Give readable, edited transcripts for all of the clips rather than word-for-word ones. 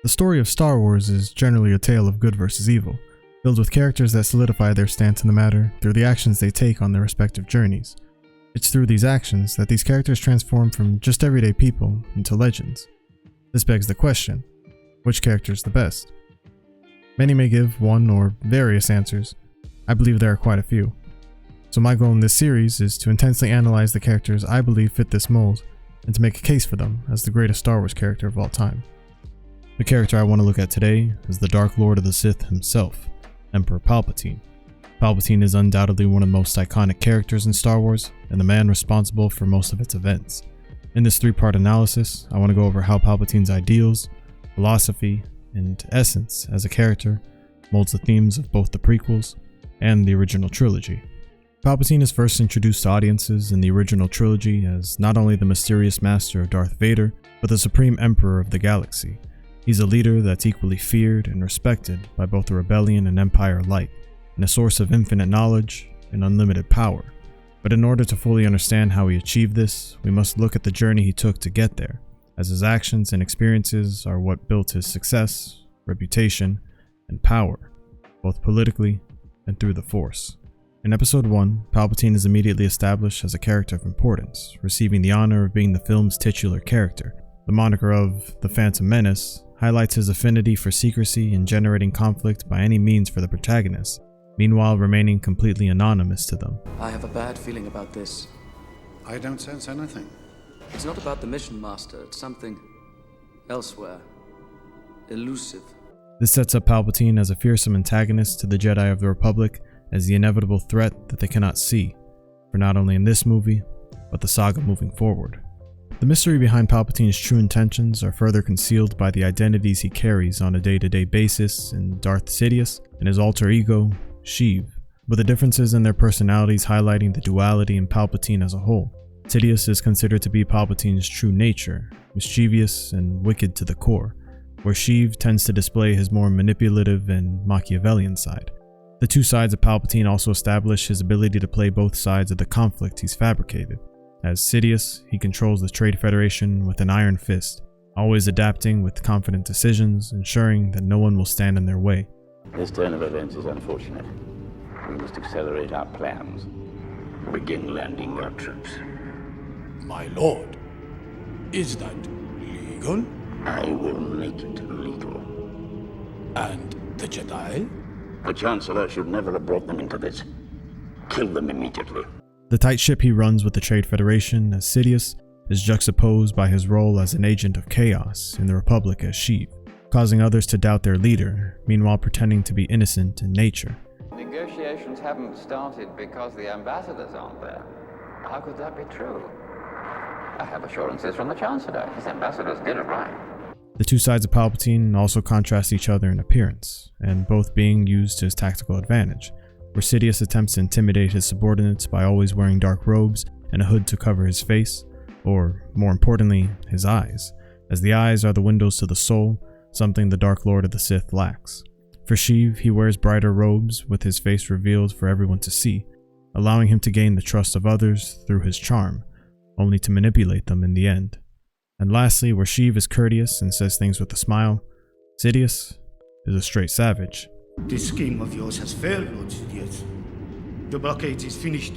The story of Star Wars is generally a tale of good versus evil, filled with characters that solidify their stance in the matter through the actions they take on their respective journeys. It's through these actions that these characters transform from just everyday people into legends. This begs the question, which character is the best? Many may give one or various answers. I believe there are quite a few. So my goal in this series is to intensely analyze the characters I believe fit this mold, and to make a case for them as the greatest Star Wars character of all time. The character I want to look at today is the Dark Lord of the Sith himself, Emperor Palpatine. Palpatine is undoubtedly one of the most iconic characters in Star Wars, and the man responsible for most of its events. In this three-part analysis, I want to go over how Palpatine's ideals, philosophy, and essence as a character molds the themes of both the prequels and the original trilogy. Palpatine is first introduced to audiences in the original trilogy as not only the mysterious master of Darth Vader, but the supreme emperor of the galaxy. He's a leader that's equally feared and respected by both the rebellion and empire alike, and a source of infinite knowledge and unlimited power. But in order to fully understand how he achieved this, we must look at the journey he took to get there, as his actions and experiences are what built his success, reputation, and power, both politically and through the Force. In Episode 1, Palpatine is immediately established as a character of importance, receiving the honor of being the film's titular character. The moniker of the Phantom Menace highlights his affinity for secrecy and generating conflict by any means for the protagonist, meanwhile remaining completely anonymous to them. I have a bad feeling about this. I don't sense anything. It's not about the mission, Master. It's something elsewhere. Elusive. This sets up Palpatine as a fearsome antagonist to the Jedi of the Republic, as the inevitable threat that they cannot see, for not only in this movie, but the saga moving forward. The mystery behind Palpatine's true intentions are further concealed by the identities he carries on a day-to-day basis in Darth Sidious and his alter ego, Sheev, with the differences in their personalities highlighting the duality in Palpatine as a whole. Sidious is considered to be Palpatine's true nature, mischievous and wicked to the core, where Sheev tends to display his more manipulative and Machiavellian side. The two sides of Palpatine also establish his ability to play both sides of the conflict he's fabricated. As Sidious, he controls the Trade Federation with an iron fist, always adapting with confident decisions, ensuring that no one will stand in their way. This turn of events is unfortunate. We must accelerate our plans. Begin landing our troops. My lord, is that legal? I will make it legal. And the Jedi? The Chancellor should never have brought them into this. Kill them immediately. The tight ship he runs with the Trade Federation as Sidious is juxtaposed by his role as an agent of chaos in the Republic as Sheev, causing others to doubt their leader, meanwhile pretending to be innocent in nature. Negotiations haven't started because the ambassadors aren't there. How could that be true? I have assurances from the Chancellor. His ambassadors did it right. The two sides of Palpatine also contrast each other in appearance, and both being used to his tactical advantage, where Sidious attempts to intimidate his subordinates by always wearing dark robes and a hood to cover his face, or, more importantly, his eyes, as the eyes are the windows to the soul, something the Dark Lord of the Sith lacks. For Sheev, he wears brighter robes with his face revealed for everyone to see, allowing him to gain the trust of others through his charm, only to manipulate them in the end. And lastly, where Sheev is courteous and says things with a smile, Sidious is a straight savage. This scheme of yours has failed, Lord Sidious. The blockade is finished.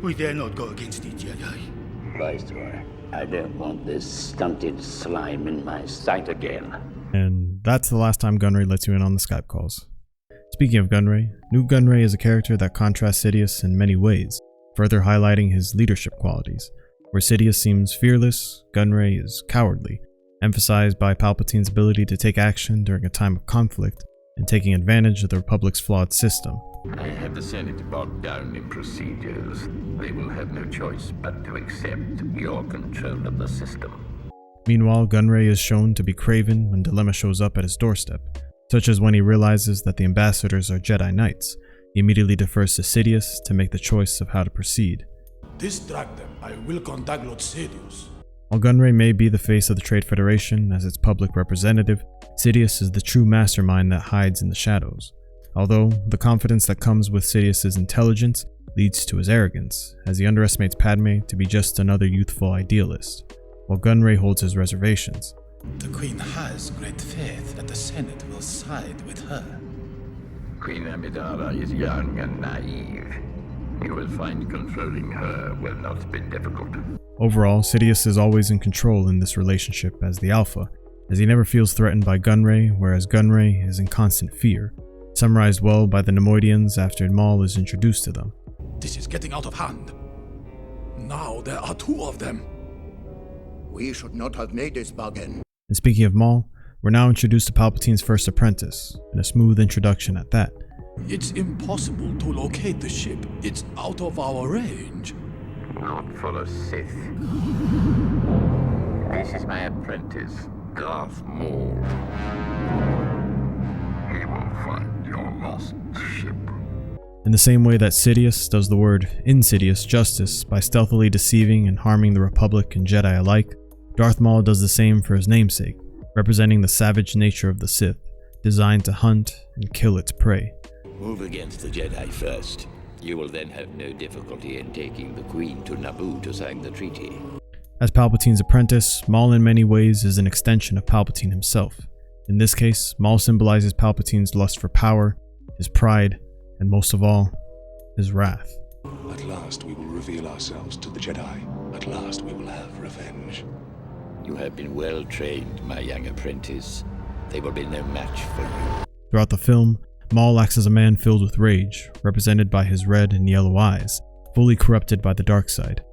We dare not go against the Jedi. Viceroy, I don't want this stunted slime in my sight again. And that's the last time Gunray lets you in on the Skype calls. Speaking of Gunray, Nute Gunray is a character that contrasts Sidious in many ways, further highlighting his leadership qualities. Where Sidious seems fearless, Gunray is cowardly, emphasized by Palpatine's ability to take action during a time of conflict and taking advantage of the Republic's flawed system. I have the Senate bogged down in procedures. They will have no choice but to accept your control of the system. Meanwhile, Gunray is shown to be craven when dilemma shows up at his doorstep, such as when he realizes that the ambassadors are Jedi Knights. He immediately defers to Sidious to make the choice of how to proceed. Distract them. I will contact Lord Sidious. While Gunray may be the face of the Trade Federation as its public representative, Sidious is the true mastermind that hides in the shadows. Although, the confidence that comes with Sidious's intelligence leads to his arrogance, as he underestimates Padme to be just another youthful idealist, while Gunray holds his reservations. The Queen has great faith that the Senate will side with her. Queen Amidala is young and naive. You will find controlling her will not be difficult. Overall, Sidious is always in control in this relationship as the Alpha, as he never feels threatened by Gunray, whereas Gunray is in constant fear, summarized well by the Nemoidians after Maul is introduced to them. This is getting out of hand. Now there are 2 of them. We should not have made this bargain. And speaking of Maul, we're now introduced to Palpatine's first apprentice, and a smooth introduction at that. It's impossible to locate the ship. It's out of our range. Not for a Sith. This is my apprentice, Darth Maul. He will find your lost ship. In the same way that Sidious does the word insidious justice by stealthily deceiving and harming the Republic and Jedi alike, Darth Maul does the same for his namesake, representing the savage nature of the Sith, designed to hunt and kill its prey. Move against the Jedi first. You will then have no difficulty in taking the Queen to Naboo to sign the treaty. As Palpatine's apprentice, Maul in many ways is an extension of Palpatine himself. In this case, Maul symbolizes Palpatine's lust for power, his pride, and most of all, his wrath. At last we will reveal ourselves to the Jedi. At last we will have revenge. You have been well trained, my young apprentice. They will be no match for you. Throughout the film, Maul acts as a man filled with rage, represented by his red and yellow eyes, fully corrupted by the dark side.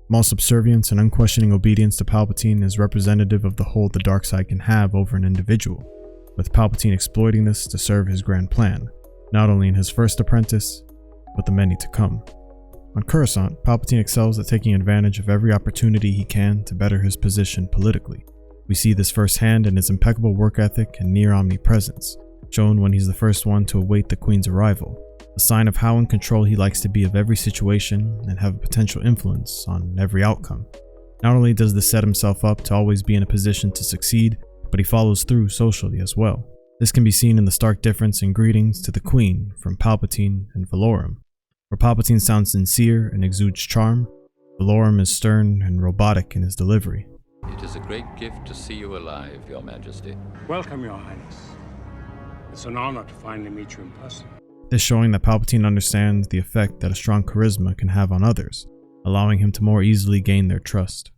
Maul's subservience and unquestioning obedience to Palpatine is representative of the hold the dark side can have over an individual, with Palpatine exploiting this to serve his grand plan, not only in his first apprentice, but the many to come. On Coruscant, Palpatine excels at taking advantage of every opportunity he can to better his position politically. We see this firsthand in his impeccable work ethic and near omnipresence, shown when he's the first one to await the Queen's arrival, a sign of how in control he likes to be of every situation and have a potential influence on every outcome. Not only does this set himself up to always be in a position to succeed, but he follows through socially as well. This can be seen in the stark difference in greetings to the Queen from Palpatine and Valorum. Where Palpatine sounds sincere and exudes charm, Valorum is stern and robotic in his delivery. It is a great gift to see you alive, Your Majesty. Welcome, Your Highness. It's an honor to finally meet you in person. This showing that Palpatine understands the effect that a strong charisma can have on others, allowing him to more easily gain their trust.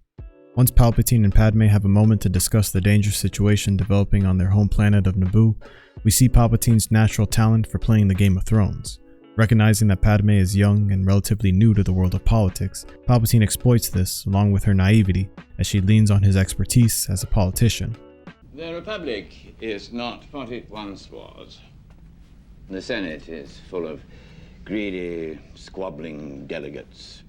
Once Palpatine and Padme have a moment to discuss the dangerous situation developing on their home planet of Naboo, we see Palpatine's natural talent for playing the Game of Thrones. Recognizing that Padme is young and relatively new to the world of politics, Palpatine exploits this along with her naivety as she leans on his expertise as a politician. The Republic is not what it once was. The Senate is full of greedy, squabbling delegates.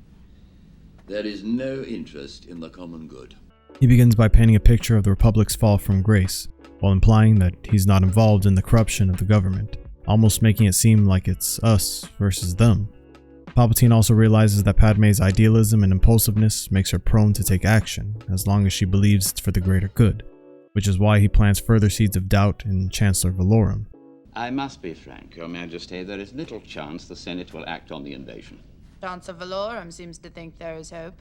There is no interest in the common good. He begins by painting a picture of the Republic's fall from grace, while implying that he's not involved in the corruption of the government, almost making it seem like it's us versus them. Palpatine also realizes that Padme's idealism and impulsiveness makes her prone to take action, as long as she believes it's for the greater good, which is why he plants further seeds of doubt in Chancellor Valorum. I must be frank, Your Majesty, there is little chance the Senate will act on the invasion. Chancellor Valorum seems to think there is hope.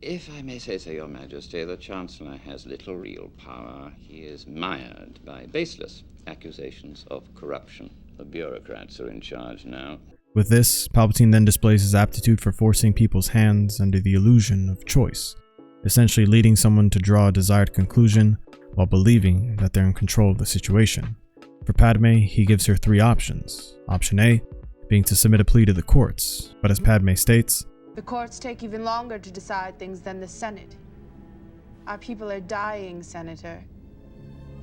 If I may say so, Your Majesty, the Chancellor has little real power. He is mired by baseless accusations of corruption. The bureaucrats are in charge now. With this, Palpatine then displays his aptitude for forcing people's hands under the illusion of choice, essentially leading someone to draw a desired conclusion while believing that they're in control of the situation. For Padme, he gives her 3 options. Option A being to submit a plea to the courts, but as Padme states, The courts take even longer to decide things than the Senate. Our people are dying, Senator.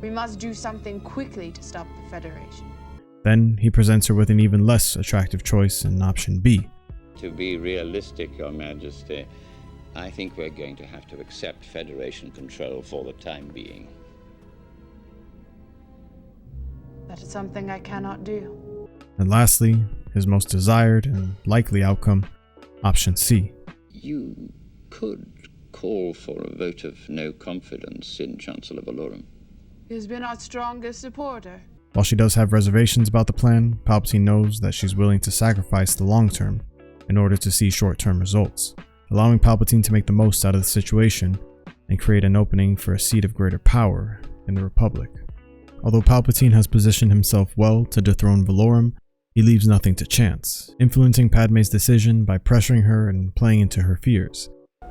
We must do something quickly to stop the Federation. Then he presents her with an even less attractive choice in option B. To be realistic, Your Majesty, I think we're going to have to accept Federation control for the time being. That is something I cannot do. And lastly, his most desired and likely outcome, option C. You could call for a vote of no confidence in Chancellor Valorum. He has been our strongest supporter. While she does have reservations about the plan, Palpatine knows that she's willing to sacrifice the long term in order to see short-term results. Allowing Palpatine to make the most out of the situation, and create an opening for a seat of greater power in the Republic. Although Palpatine has positioned himself well to dethrone Valorum, he leaves nothing to chance, influencing Padme's decision by pressuring her and playing into her fears.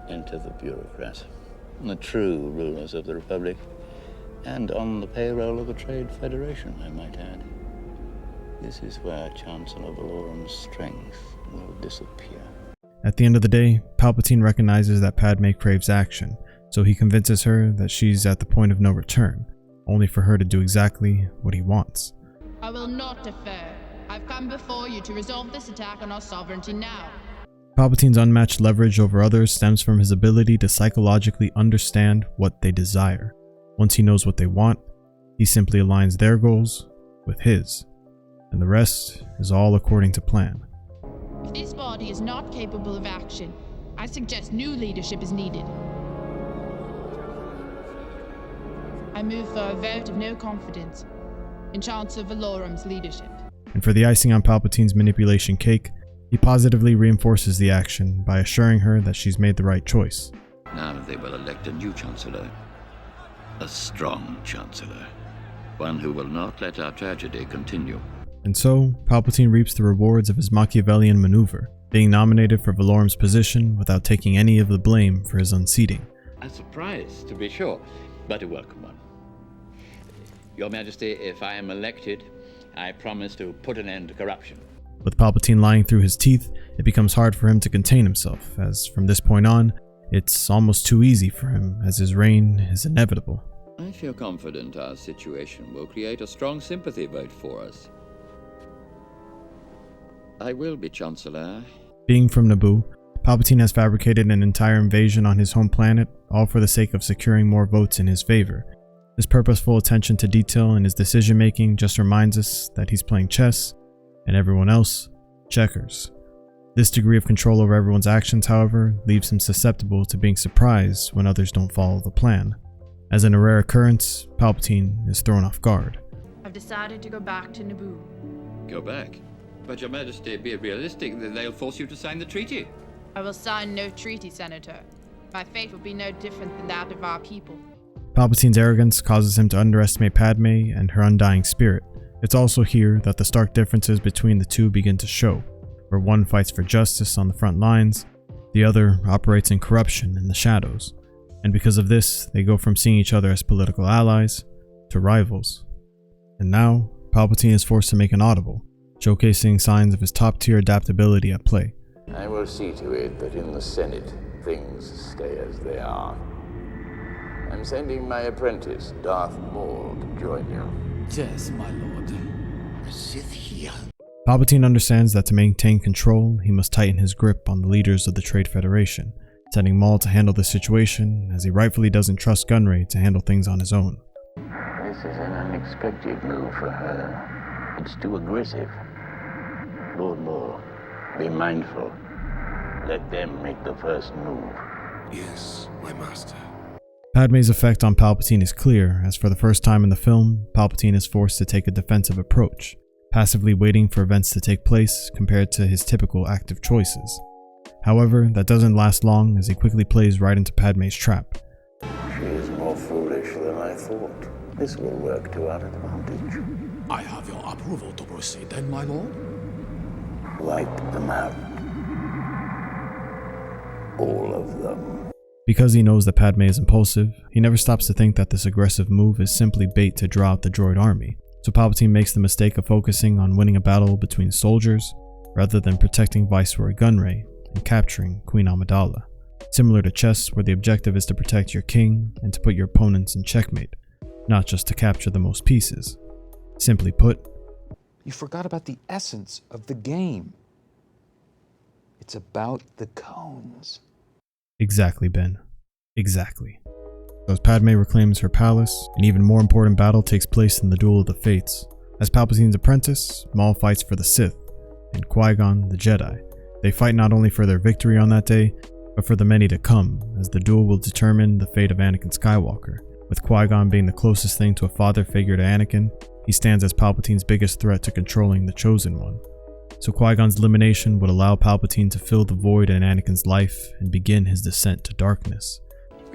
Enter the bureaucrats, the true rulers of the Republic, and on the payroll of the Trade Federation, I might add. This is where Chancellor Valorum's strength will disappear. At the end of the day, Palpatine recognizes that Padme craves action, so he convinces her that she's at the point of no return, only for her to do exactly what he wants. I will not defer. I've come before you to resolve this attack on our sovereignty now. Palpatine's unmatched leverage over others stems from his ability to psychologically understand what they desire. Once he knows what they want, he simply aligns their goals with his, and the rest is all according to plan. If this body is not capable of action, I suggest new leadership is needed. I move for a vote of no confidence in Chancellor Valorum's leadership. And for the icing on Palpatine's manipulation cake, he positively reinforces the action by assuring her that she's made the right choice. Now they will elect a new Chancellor. A strong Chancellor. One who will not let our tragedy continue. And so, Palpatine reaps the rewards of his Machiavellian maneuver, being nominated for Valorum's position without taking any of the blame for his unseating. A surprise, to be sure, but a welcome one. Your Majesty, if I am elected, I promise to put an end to corruption. With Palpatine lying through his teeth, it becomes hard for him to contain himself, as from this point on, it's almost too easy for him, as his reign is inevitable. I feel confident our situation will create a strong sympathy vote for us. I will be Chancellor. Being from Naboo, Palpatine has fabricated an entire invasion on his home planet, all for the sake of securing more votes in his favor. This purposeful attention to detail in his decision-making just reminds us that he's playing chess, and everyone else, checkers. This degree of control over everyone's actions, however, leaves him susceptible to being surprised when others don't follow the plan. As in a rare occurrence, Palpatine is thrown off guard. I've decided to go back to Naboo. Go back? But Your Majesty, be realistic, they'll force you to sign the treaty. I will sign no treaty, Senator. My fate will be no different than that of our people. Palpatine's arrogance causes him to underestimate Padme and her undying spirit. It's also here that the stark differences between the two begin to show, where one fights for justice on the front lines, the other operates in corruption in the shadows. And because of this, they go from seeing each other as political allies to rivals. And now, Palpatine is forced to make an audible, showcasing signs of his top-tier adaptability at play. I will see to it that in the Senate, things stay as they are. I'm sending my apprentice, Darth Maul, to join you. Yes, my lord. A Sith here. Palpatine understands that to maintain control, he must tighten his grip on the leaders of the Trade Federation, sending Maul to handle the situation, as he rightfully doesn't trust Gunray to handle things on his own. This is an unexpected move for her. It's too aggressive. Lord Maul, be mindful. Let them make the first move. Yes, my master. Padme's effect on Palpatine is clear, as for the first time in the film, Palpatine is forced to take a defensive approach, passively waiting for events to take place compared to his typical active choices. However, that doesn't last long, as he quickly plays right into Padme's trap. She is more foolish than I thought. This will work to our advantage. I have your approval to proceed then, my lord. Wipe them out. All of them. Because he knows that Padme is impulsive, he never stops to think that this aggressive move is simply bait to draw out the droid army. So Palpatine makes the mistake of focusing on winning a battle between soldiers, rather than protecting Viceroy Gunray and capturing Queen Amidala. Similar to chess, where the objective is to protect your king and to put your opponents in checkmate, not just to capture the most pieces. Simply put, you forgot about the essence of the game. It's about the cones. Exactly, Ben. Exactly. As Padme reclaims her palace, an even more important battle takes place in the Duel of the Fates. As Palpatine's apprentice, Maul fights for the Sith, and Qui-Gon the Jedi. They fight not only for their victory on that day, but for the many to come, as the duel will determine the fate of Anakin Skywalker. With Qui-Gon being the closest thing to a father figure to Anakin, he stands as Palpatine's biggest threat to controlling the Chosen One. So Qui-Gon's elimination would allow Palpatine to fill the void in Anakin's life and begin his descent to darkness.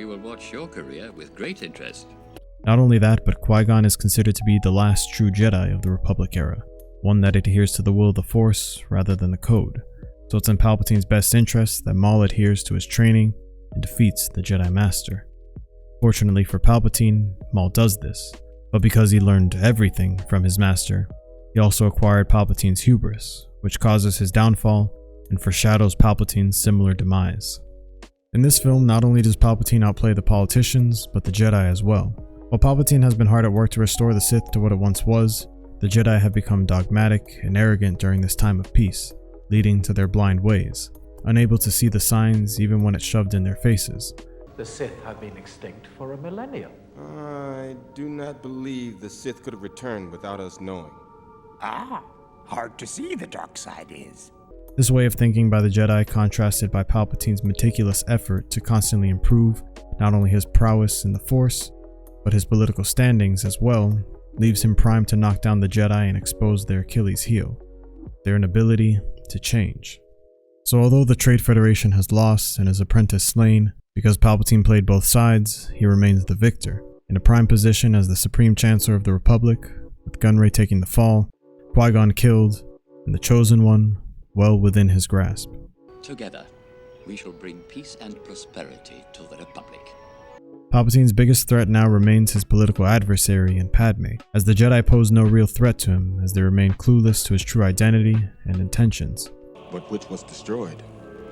We will watch your career with great interest. Not only that, but Qui-Gon is considered to be the last true Jedi of the Republic era, one that adheres to the will of the Force rather than the Code. So it's in Palpatine's best interest that Maul adheres to his training and defeats the Jedi Master. Fortunately for Palpatine, Maul does this, but because he learned everything from his master, he also acquired Palpatine's hubris, which causes his downfall and foreshadows Palpatine's similar demise. In this film, not only does Palpatine outplay the politicians, but the Jedi as well. While Palpatine has been hard at work to restore the Sith to what it once was, the Jedi have become dogmatic and arrogant during this time of peace, leading to their blind ways, unable to see the signs even when it's shoved in their faces. The Sith have been extinct for a millennium. I do not believe the Sith could have returned without us knowing. Ah, hard to see the dark side is. This way of thinking by the Jedi, contrasted by Palpatine's meticulous effort to constantly improve not only his prowess in the Force, but his political standings as well, leaves him primed to knock down the Jedi and expose their Achilles heel, their inability to change. So although the Trade Federation has lost and his apprentice slain, because Palpatine played both sides, he remains the victor, in a prime position as the Supreme Chancellor of the Republic, with Gunray taking the fall, Qui-Gon killed, and the Chosen One well within his grasp. Together, we shall bring peace and prosperity to the Republic. Palpatine's biggest threat now remains his political adversary in Padme, as the Jedi pose no real threat to him as they remain clueless to his true identity and intentions. But which was destroyed?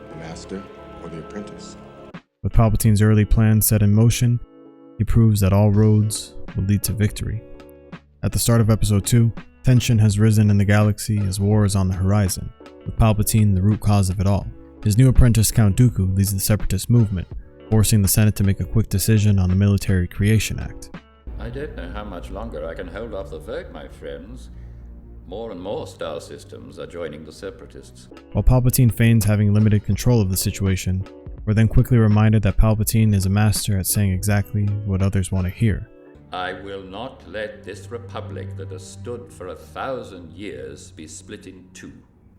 The Master or the Apprentice? With Palpatine's early plans set in motion, he proves that all roads will lead to victory. At the start of Episode 2, tension has risen in the galaxy as war is on the horizon, with Palpatine the root cause of it all. His new apprentice Count Dooku leads the Separatist movement, forcing the Senate to make a quick decision on the Military Creation Act. I don't know how much longer I can hold off the vote, my friends. More and more star systems are joining the Separatists. While Palpatine feigns having limited control of the situation, we're then quickly reminded that Palpatine is a master at saying exactly what others want to hear. I will not let this republic that has stood for 1,000 years be split in two.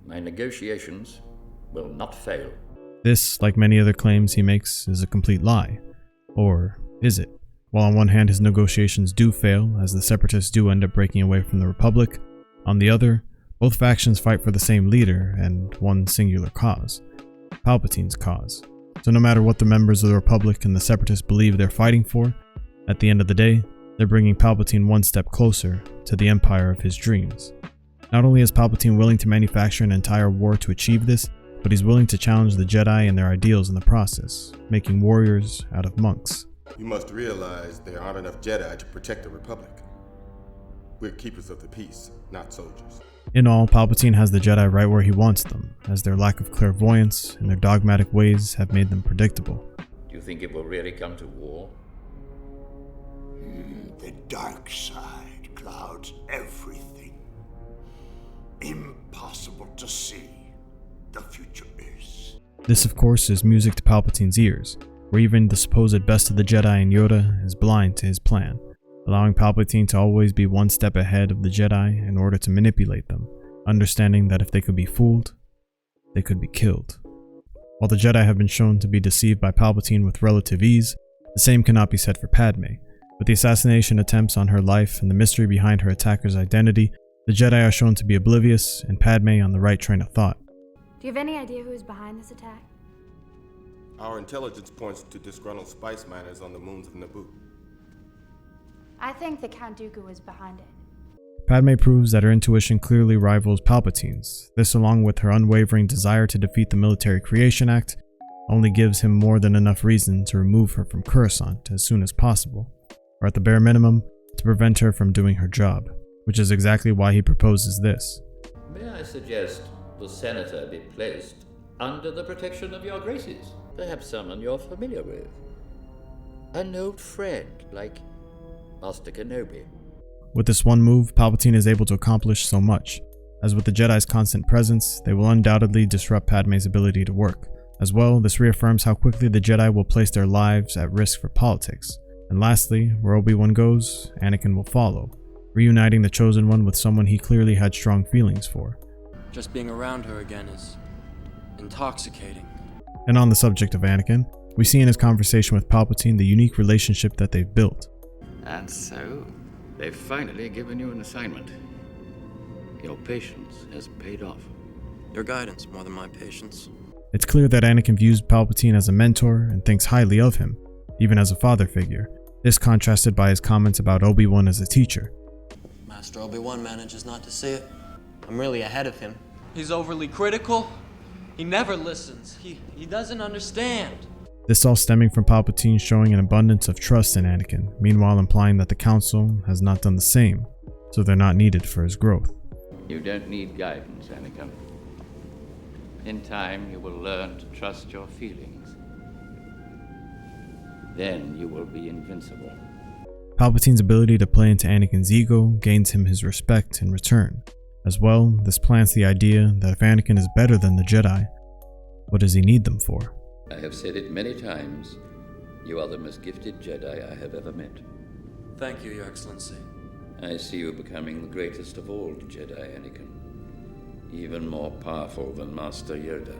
My negotiations will not fail. This, like many other claims he makes, is a complete lie. Or is it? While on one hand his negotiations do fail, as the Separatists do end up breaking away from the Republic, on the other, both factions fight for the same leader and one singular cause, Palpatine's cause. So no matter what the members of the Republic and the Separatists believe they're fighting for, at the end of the day, they're bringing Palpatine one step closer to the empire of his dreams. Not only is Palpatine willing to manufacture an entire war to achieve this, but he's willing to challenge the Jedi and their ideals in the process, making warriors out of monks. You must realize there aren't enough Jedi to protect the Republic. We're keepers of the peace, not soldiers. In all, Palpatine has the Jedi right where he wants them, as their lack of clairvoyance and their dogmatic ways have made them predictable. Do you think it will really come to war? The dark side clouds everything. Impossible to see. The future is. This, of course, is music to Palpatine's ears, where even the supposed best of the Jedi in Yoda is blind to his plan, allowing Palpatine to always be one step ahead of the Jedi in order to manipulate them, understanding that if they could be fooled, they could be killed. While the Jedi have been shown to be deceived by Palpatine with relative ease, the same cannot be said for Padme. With the assassination attempts on her life and the mystery behind her attacker's identity, the Jedi are shown to be oblivious and Padme on the right train of thought. Do you have any idea who is behind this attack? Our intelligence points to disgruntled spice miners on the moons of Naboo. I think that Count Dooku is behind it. Padme proves that her intuition clearly rivals Palpatine's. This, along with her unwavering desire to defeat the Military Creation Act, only gives him more than enough reason to remove her from Coruscant as soon as possible, or at the bare minimum, to prevent her from doing her job, which is exactly why he proposes this. May I suggest the senator be placed under the protection of your graces? Perhaps someone you're familiar with. An old friend, like Master Kenobi. With this one move, Palpatine is able to accomplish so much. As with the Jedi's constant presence, they will undoubtedly disrupt Padme's ability to work. As well, this reaffirms how quickly the Jedi will place their lives at risk for politics. And lastly, where Obi-Wan goes, Anakin will follow, reuniting the Chosen One with someone he clearly had strong feelings for. Just being around her again is intoxicating. And on the subject of Anakin, We see in his conversation with Palpatine the unique relationship that they've built. And so, they've finally given you an assignment. Your patience has paid off. Your guidance more than my patience. It's clear that Anakin views Palpatine as a mentor and thinks highly of him, even as a father figure. This contrasted by his comments about Obi-Wan as a teacher. Master Obi-Wan manages not to see it. I'm really ahead of him. He's overly critical. He never listens. He doesn't understand. This all stemming from Palpatine showing an abundance of trust in Anakin, meanwhile implying that the Council has not done the same, so they're not needed for his growth. You don't need guidance, Anakin. In time, you will learn to trust your feelings. Then you will be invincible. Palpatine's ability to play into Anakin's ego gains him his respect in return. As well, this plants the idea that if Anakin is better than the Jedi, what does he need them for? I have said it many times. You are the most gifted Jedi I have ever met. Thank you, Your Excellency. I see you becoming the greatest of all Jedi, Anakin. Even more powerful than Master Yoda.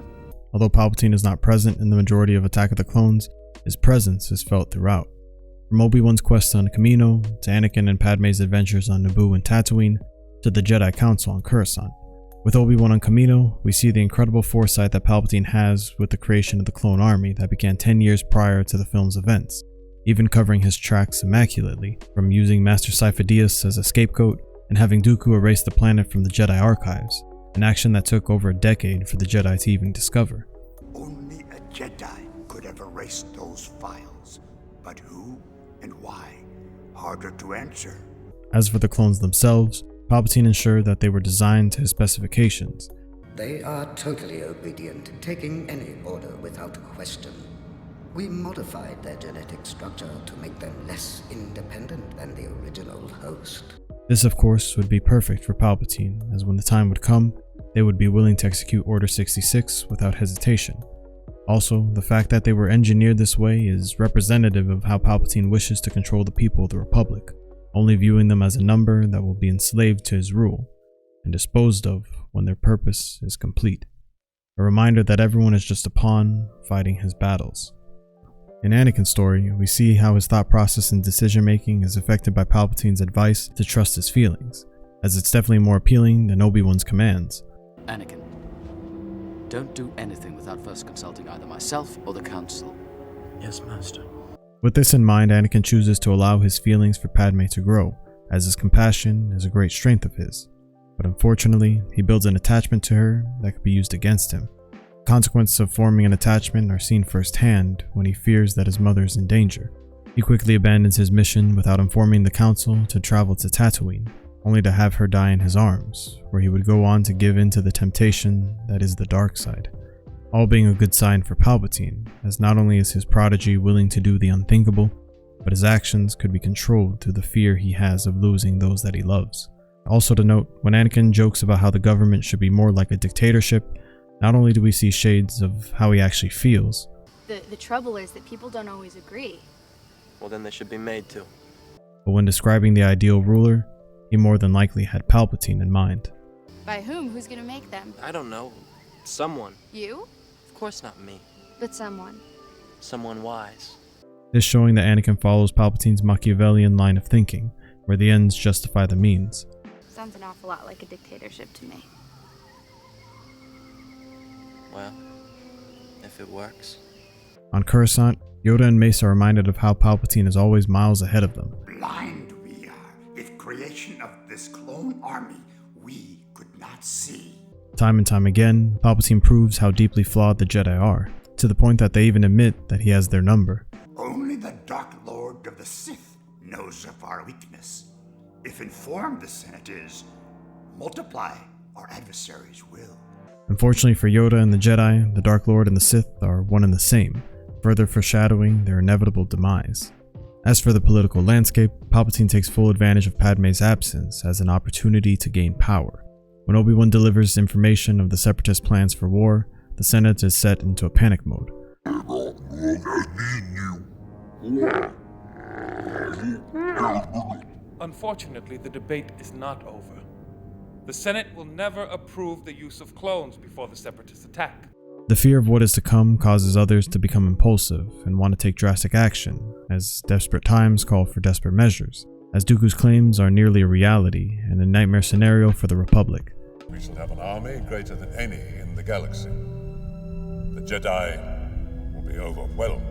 Although Palpatine is not present in the majority of Attack of the Clones, his presence is felt throughout. From Obi-Wan's quest on Kamino, to Anakin and Padme's adventures on Naboo and Tatooine, to the Jedi Council on Coruscant. With Obi-Wan on Kamino, we see the incredible foresight that Palpatine has with the creation of the clone army that began 10 years prior to the film's events, even covering his tracks immaculately, from using Master Seducing as a scapegoat and having Dooku erase the planet from the Jedi archives, an action that took over a decade for the Jedi to even discover. Only a Jedi could have erased those files. But who and why? Harder to answer. As for the clones themselves, Palpatine ensured that they were designed to his specifications. They are totally obedient, taking any order without question. We modified their genetic structure to make them less independent than the original host. This, of course, would be perfect for Palpatine, as when the time would come, they would be willing to execute Order 66 without hesitation. Also, the fact that they were engineered this way is representative of how Palpatine wishes to control the people of the Republic, only viewing them as a number that will be enslaved to his rule, and disposed of when their purpose is complete. A reminder that everyone is just a pawn fighting his battles. In Anakin's story, we see how his thought process and decision making is affected by Palpatine's advice to trust his feelings, as it's definitely more appealing than Obi-Wan's commands. Anakin, don't do anything without first consulting either myself or the Council. Yes, Master. With this in mind, Anakin chooses to allow his feelings for Padme to grow, as his compassion is a great strength of his. But unfortunately, he builds an attachment to her that could be used against him. The consequences of forming an attachment are seen firsthand when he fears that his mother is in danger. He quickly abandons his mission without informing the Council to travel to Tatooine, only to have her die in his arms, where he would go on to give in to the temptation that is the dark side. All being a good sign for Palpatine, as not only is his prodigy willing to do the unthinkable, but his actions could be controlled through the fear he has of losing those that he loves. Also to note, when Anakin jokes about how the government should be more like a dictatorship, not only do we see shades of how he actually feels. The trouble is that people don't always agree. Well, then they should be made to. But when describing the ideal ruler, he more than likely had Palpatine in mind. By whom? Who's gonna make them? I don't know. Someone. You? Of course not me. But someone. Someone wise. This showing that Anakin follows Palpatine's Machiavellian line of thinking, where the ends justify the means. Sounds an awful lot like a dictatorship to me. Well, if it works. On Coruscant, Yoda and Mace are reminded of how Palpatine is always miles ahead of them. Blind we are. If creation of this clone army we could not see. Time and time again, Palpatine proves how deeply flawed the Jedi are, to the point that they even admit that he has their number. Only the Dark Lord of the Sith knows of our weakness. If informed the Senate is, multiply, our adversaries will. Unfortunately for Yoda and the Jedi, the Dark Lord and the Sith are one and the same, further foreshadowing their inevitable demise. As for the political landscape, Palpatine takes full advantage of Padme's absence as an opportunity to gain power. When Obi-Wan delivers information of the Separatist plans for war, the Senate is set into a panic mode. Unfortunately, the debate is not over. The Senate will never approve the use of clones before the Separatist attack. The fear of what is to come causes others to become impulsive and want to take drastic action, as desperate times call for desperate measures, as Dooku's claims are nearly a reality and a nightmare scenario for the Republic. We shall have an army greater than any in the galaxy. The Jedi will be overwhelmed.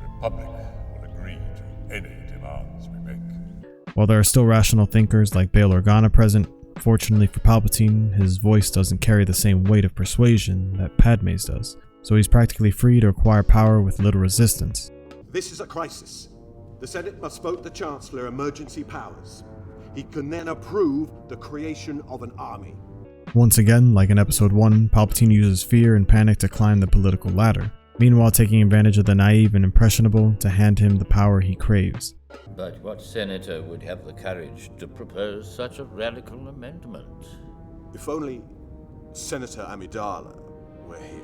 The Republic will agree to any demands we make. While there are still rational thinkers like Bail Organa present, fortunately for Palpatine, his voice doesn't carry the same weight of persuasion that Padme's does, so he's practically free to acquire power with little resistance. This is a crisis. The Senate must vote the Chancellor emergency powers. He can then approve the creation of an army. Once again, like in Episode 1, Palpatine uses fear and panic to climb the political ladder, meanwhile taking advantage of the naive and impressionable to hand him the power he craves. But what senator would have the courage to propose such a radical amendment? If only Senator Amidala were here.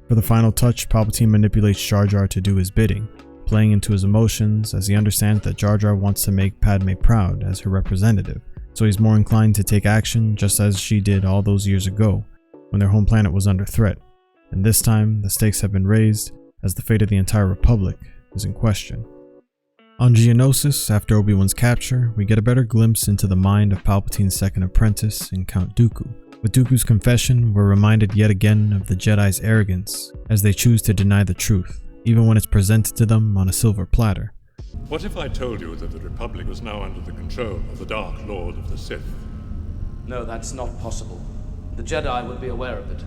For the final touch, Palpatine manipulates Jar Jar to do his bidding, playing into his emotions as he understands that Jar Jar wants to make Padme proud as her representative, so he's more inclined to take action just as she did all those years ago, when their home planet was under threat. And this time, the stakes have been raised, as the fate of the entire Republic is in question. On Geonosis, after Obi-Wan's capture, we get a better glimpse into the mind of Palpatine's second apprentice in Count Dooku. With Dooku's confession, we're reminded yet again of the Jedi's arrogance, as they choose to deny the truth, even when it's presented to them on a silver platter. What if I told you that the Republic was now under the control of the Dark Lord of the Sith? No, that's not possible. The Jedi would be aware of it.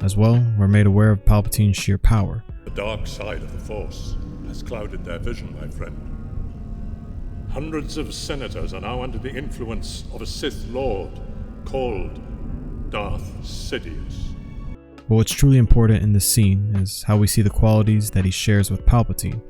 As well, we're made aware of Palpatine's sheer power. The dark side of the Force has clouded their vision, my friend. Hundreds of senators are now under the influence of a Sith Lord called Darth Sidious. But what's truly important in this scene is how we see the qualities that he shares with Palpatine,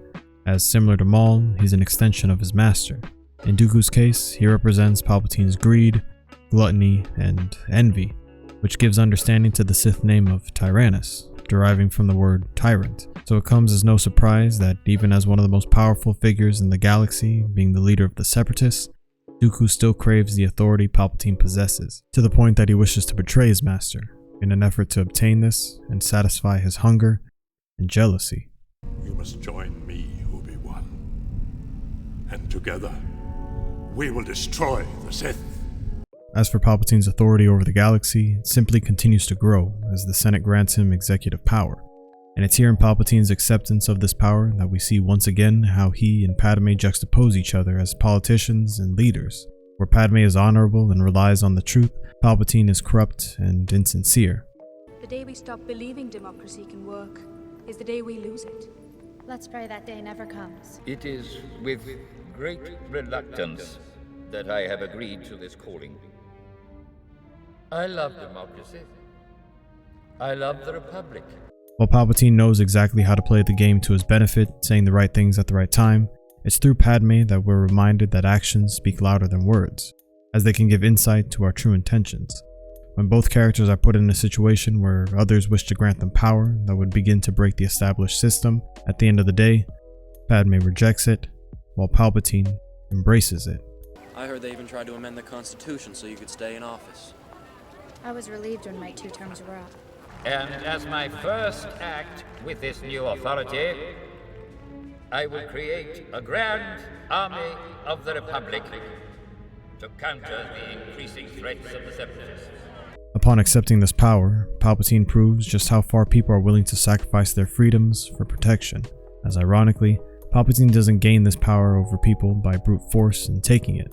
as similar to Maul, he's an extension of his master. In Dooku's case, he represents Palpatine's greed, gluttony, and envy, which gives understanding to the Sith name of Tyrannus, deriving from the word tyrant. So it comes as no surprise that even as one of the most powerful figures in the galaxy, being the leader of the Separatists, Dooku still craves the authority Palpatine possesses, to the point that he wishes to betray his master, in an effort to obtain this and satisfy his hunger and jealousy. You must join me, Obi-Wan. And together, we will destroy the Sith. As for Palpatine's authority over the galaxy, it simply continues to grow as the Senate grants him executive power. And it's here in Palpatine's acceptance of this power that we see once again how he and Padme juxtapose each other as politicians and leaders. Where Padme is honorable and relies on the truth, Palpatine is corrupt and insincere. The day we stop believing democracy can work is the day we lose it. Let's pray that day never comes. It is with great reluctance that I have agreed to this calling. I love democracy. I love the Republic. While Palpatine knows exactly how to play the game to his benefit, saying the right things at the right time, it's through Padme that we're reminded that actions speak louder than words, as they can give insight to our true intentions. When both characters are put in a situation where others wish to grant them power that would begin to break the established system, at the end of the day, Padme rejects it, while Palpatine embraces it. I heard they even tried to amend the Constitution so you could stay in office. I was relieved when my 2 terms were up. And as my first act with this new authority, I will create a grand army of the Republic to counter the increasing threats of the Separatists. Upon accepting this power, Palpatine proves just how far people are willing to sacrifice their freedoms for protection, as ironically, Palpatine doesn't gain this power over people by brute force and taking it,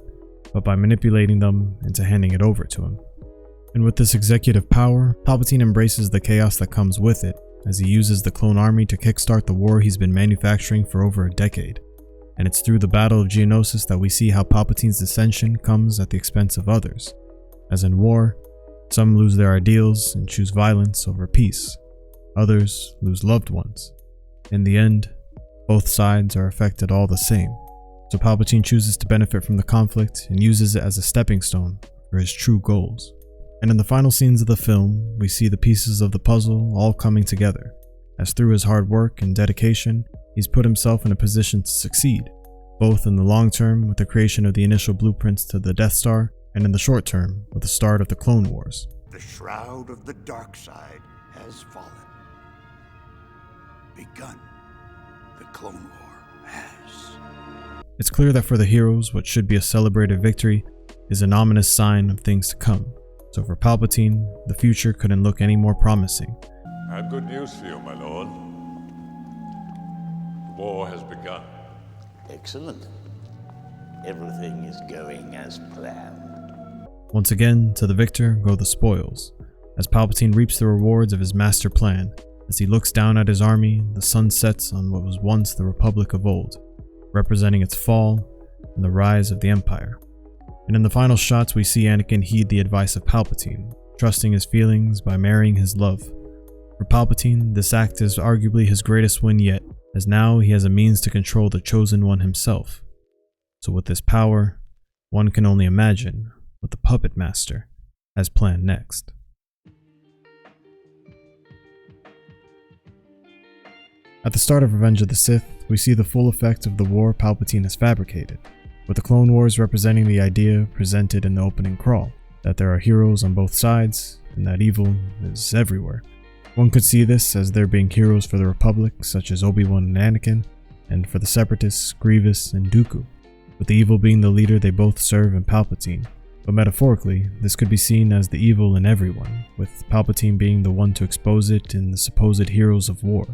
but by manipulating them into handing it over to him. And with this executive power, Palpatine embraces the chaos that comes with it, as he uses the clone army to kickstart the war he's been manufacturing for over a decade. And it's through the Battle of Geonosis that we see how Palpatine's ascension comes at the expense of others. As in war, some lose their ideals and choose violence over peace. Others lose loved ones. In the end, both sides are affected all the same. So Palpatine chooses to benefit from the conflict and uses it as a stepping stone for his true goals. And in the final scenes of the film, we see the pieces of the puzzle all coming together, as through his hard work and dedication, he's put himself in a position to succeed, both in the long term with the creation of the initial blueprints to the Death Star, and in the short term with the start of the Clone Wars. The shroud of the dark side has fallen. Begun. The Clone War has. It's clear that for the heroes, what should be a celebrated victory is an ominous sign of things to come. So for Palpatine, the future couldn't look any more promising. I have good news for you, my lord. The war has begun. Excellent. Everything is going as planned. Once again, to the victor go the spoils, as Palpatine reaps the rewards of his master plan. As he looks down at his army, the sun sets on what was once the Republic of old, representing its fall and the rise of the Empire. And in the final shots, we see Anakin heed the advice of Palpatine, trusting his feelings by marrying his love. For Palpatine, this act is arguably his greatest win yet, as now he has a means to control the Chosen One himself. So with this power, one can only imagine what the Puppet Master has planned next. At the start of Revenge of the Sith, we see the full effect of the war Palpatine has fabricated, with the Clone Wars representing the idea presented in the opening crawl, that there are heroes on both sides, and that evil is everywhere. One could see this as there being heroes for the Republic, such as Obi-Wan and Anakin, and for the Separatists, Grievous and Dooku, with the evil being the leader they both serve in Palpatine. But metaphorically, this could be seen as the evil in everyone, with Palpatine being the one to expose it in the supposed heroes of war,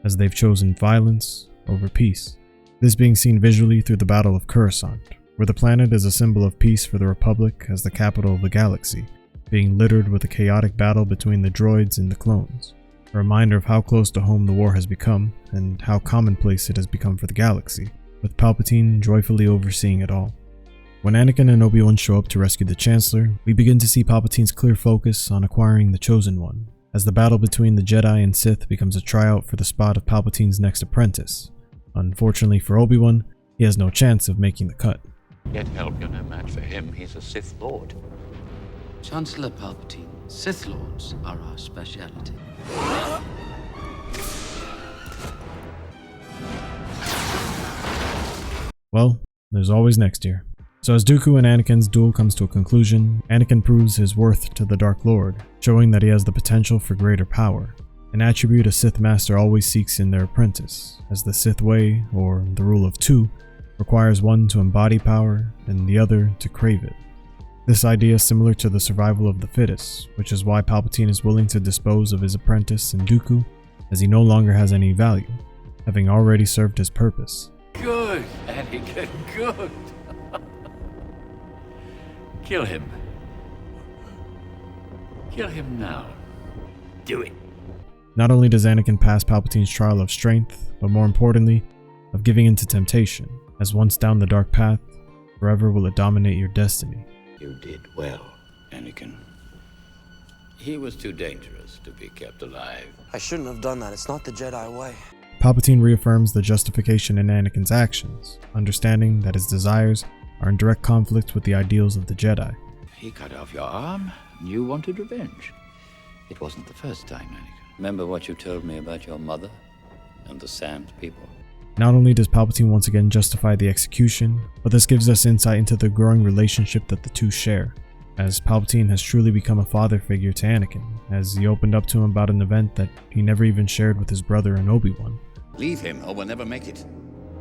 as they've chosen violence over peace. This being seen visually through the Battle of Coruscant, where the planet is a symbol of peace for the Republic as the capital of the galaxy, being littered with a chaotic battle between the droids and the clones. A reminder of how close to home the war has become, and how commonplace it has become for the galaxy, with Palpatine joyfully overseeing it all. When Anakin and Obi-Wan show up to rescue the Chancellor, we begin to see Palpatine's clear focus on acquiring the Chosen One, as the battle between the Jedi and Sith becomes a tryout for the spot of Palpatine's next apprentice. Unfortunately for Obi-Wan, he has no chance of making the cut. Get help, you're no match for him. He's a Sith Lord. Chancellor Palpatine, Sith Lords are our speciality. Well, there's always next year. So as Dooku and Anakin's duel comes to a conclusion, Anakin proves his worth to the Dark Lord, showing that he has the potential for greater power, an attribute a Sith Master always seeks in their apprentice, as the Sith way, or the rule of two, requires one to embody power and the other to crave it. This idea is similar to the survival of the fittest, which is why Palpatine is willing to dispose of his apprentice in Dooku, as he no longer has any value, having already served his purpose. Good, Anakin, good. Kill him. Kill him now. Do it. Not only does Anakin pass Palpatine's trial of strength, but more importantly, of giving into temptation, as once down the dark path, forever will it dominate your destiny. You did well, Anakin. He was too dangerous to be kept alive. I shouldn't have done that. It's not the Jedi way. Palpatine reaffirms the justification in Anakin's actions, understanding that his desires are in direct conflict with the ideals of the Jedi. He cut off your arm, and you wanted revenge. It wasn't the first time, Anakin. Remember what you told me about your mother and the Sand people? Not only does Palpatine once again justify the execution, but this gives us insight into the growing relationship that the two share, as Palpatine has truly become a father figure to Anakin, as he opened up to him about an event that he never even shared with his brother and Obi-Wan. Leave him, or we'll never make it.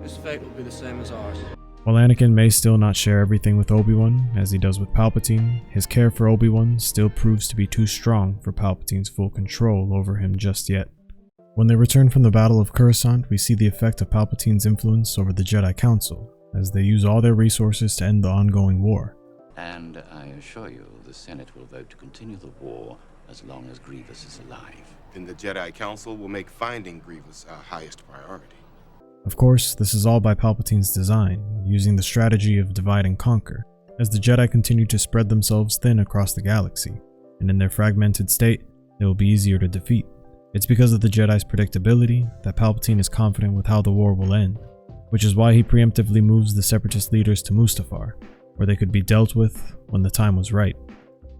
His fate will be the same as ours. While Anakin may still not share everything with Obi-Wan, as he does with Palpatine, his care for Obi-Wan still proves to be too strong for Palpatine's full control over him just yet. When they return from the Battle of Coruscant, we see the effect of Palpatine's influence over the Jedi Council, as they use all their resources to end the ongoing war. And I assure you, the Senate will vote to continue the war as long as Grievous is alive. Then the Jedi Council will make finding Grievous our highest priority. Of course, this is all by Palpatine's design, using the strategy of divide and conquer, as the Jedi continue to spread themselves thin across the galaxy, and in their fragmented state, they will be easier to defeat. It's because of the Jedi's predictability that Palpatine is confident with how the war will end, which is why he preemptively moves the Separatist leaders to Mustafar, where they could be dealt with when the time was right.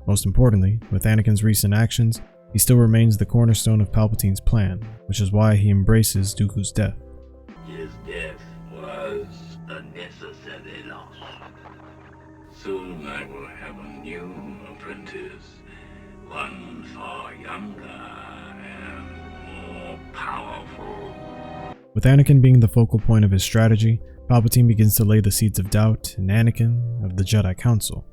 Most importantly, with Anakin's recent actions, he still remains the cornerstone of Palpatine's plan, which is why he embraces Dooku's death. His death was a necessary loss. Soon I will have a new apprentice, one far younger powerful. With Anakin being the focal point of his strategy, Palpatine begins to lay the seeds of doubt in Anakin of the Jedi Council,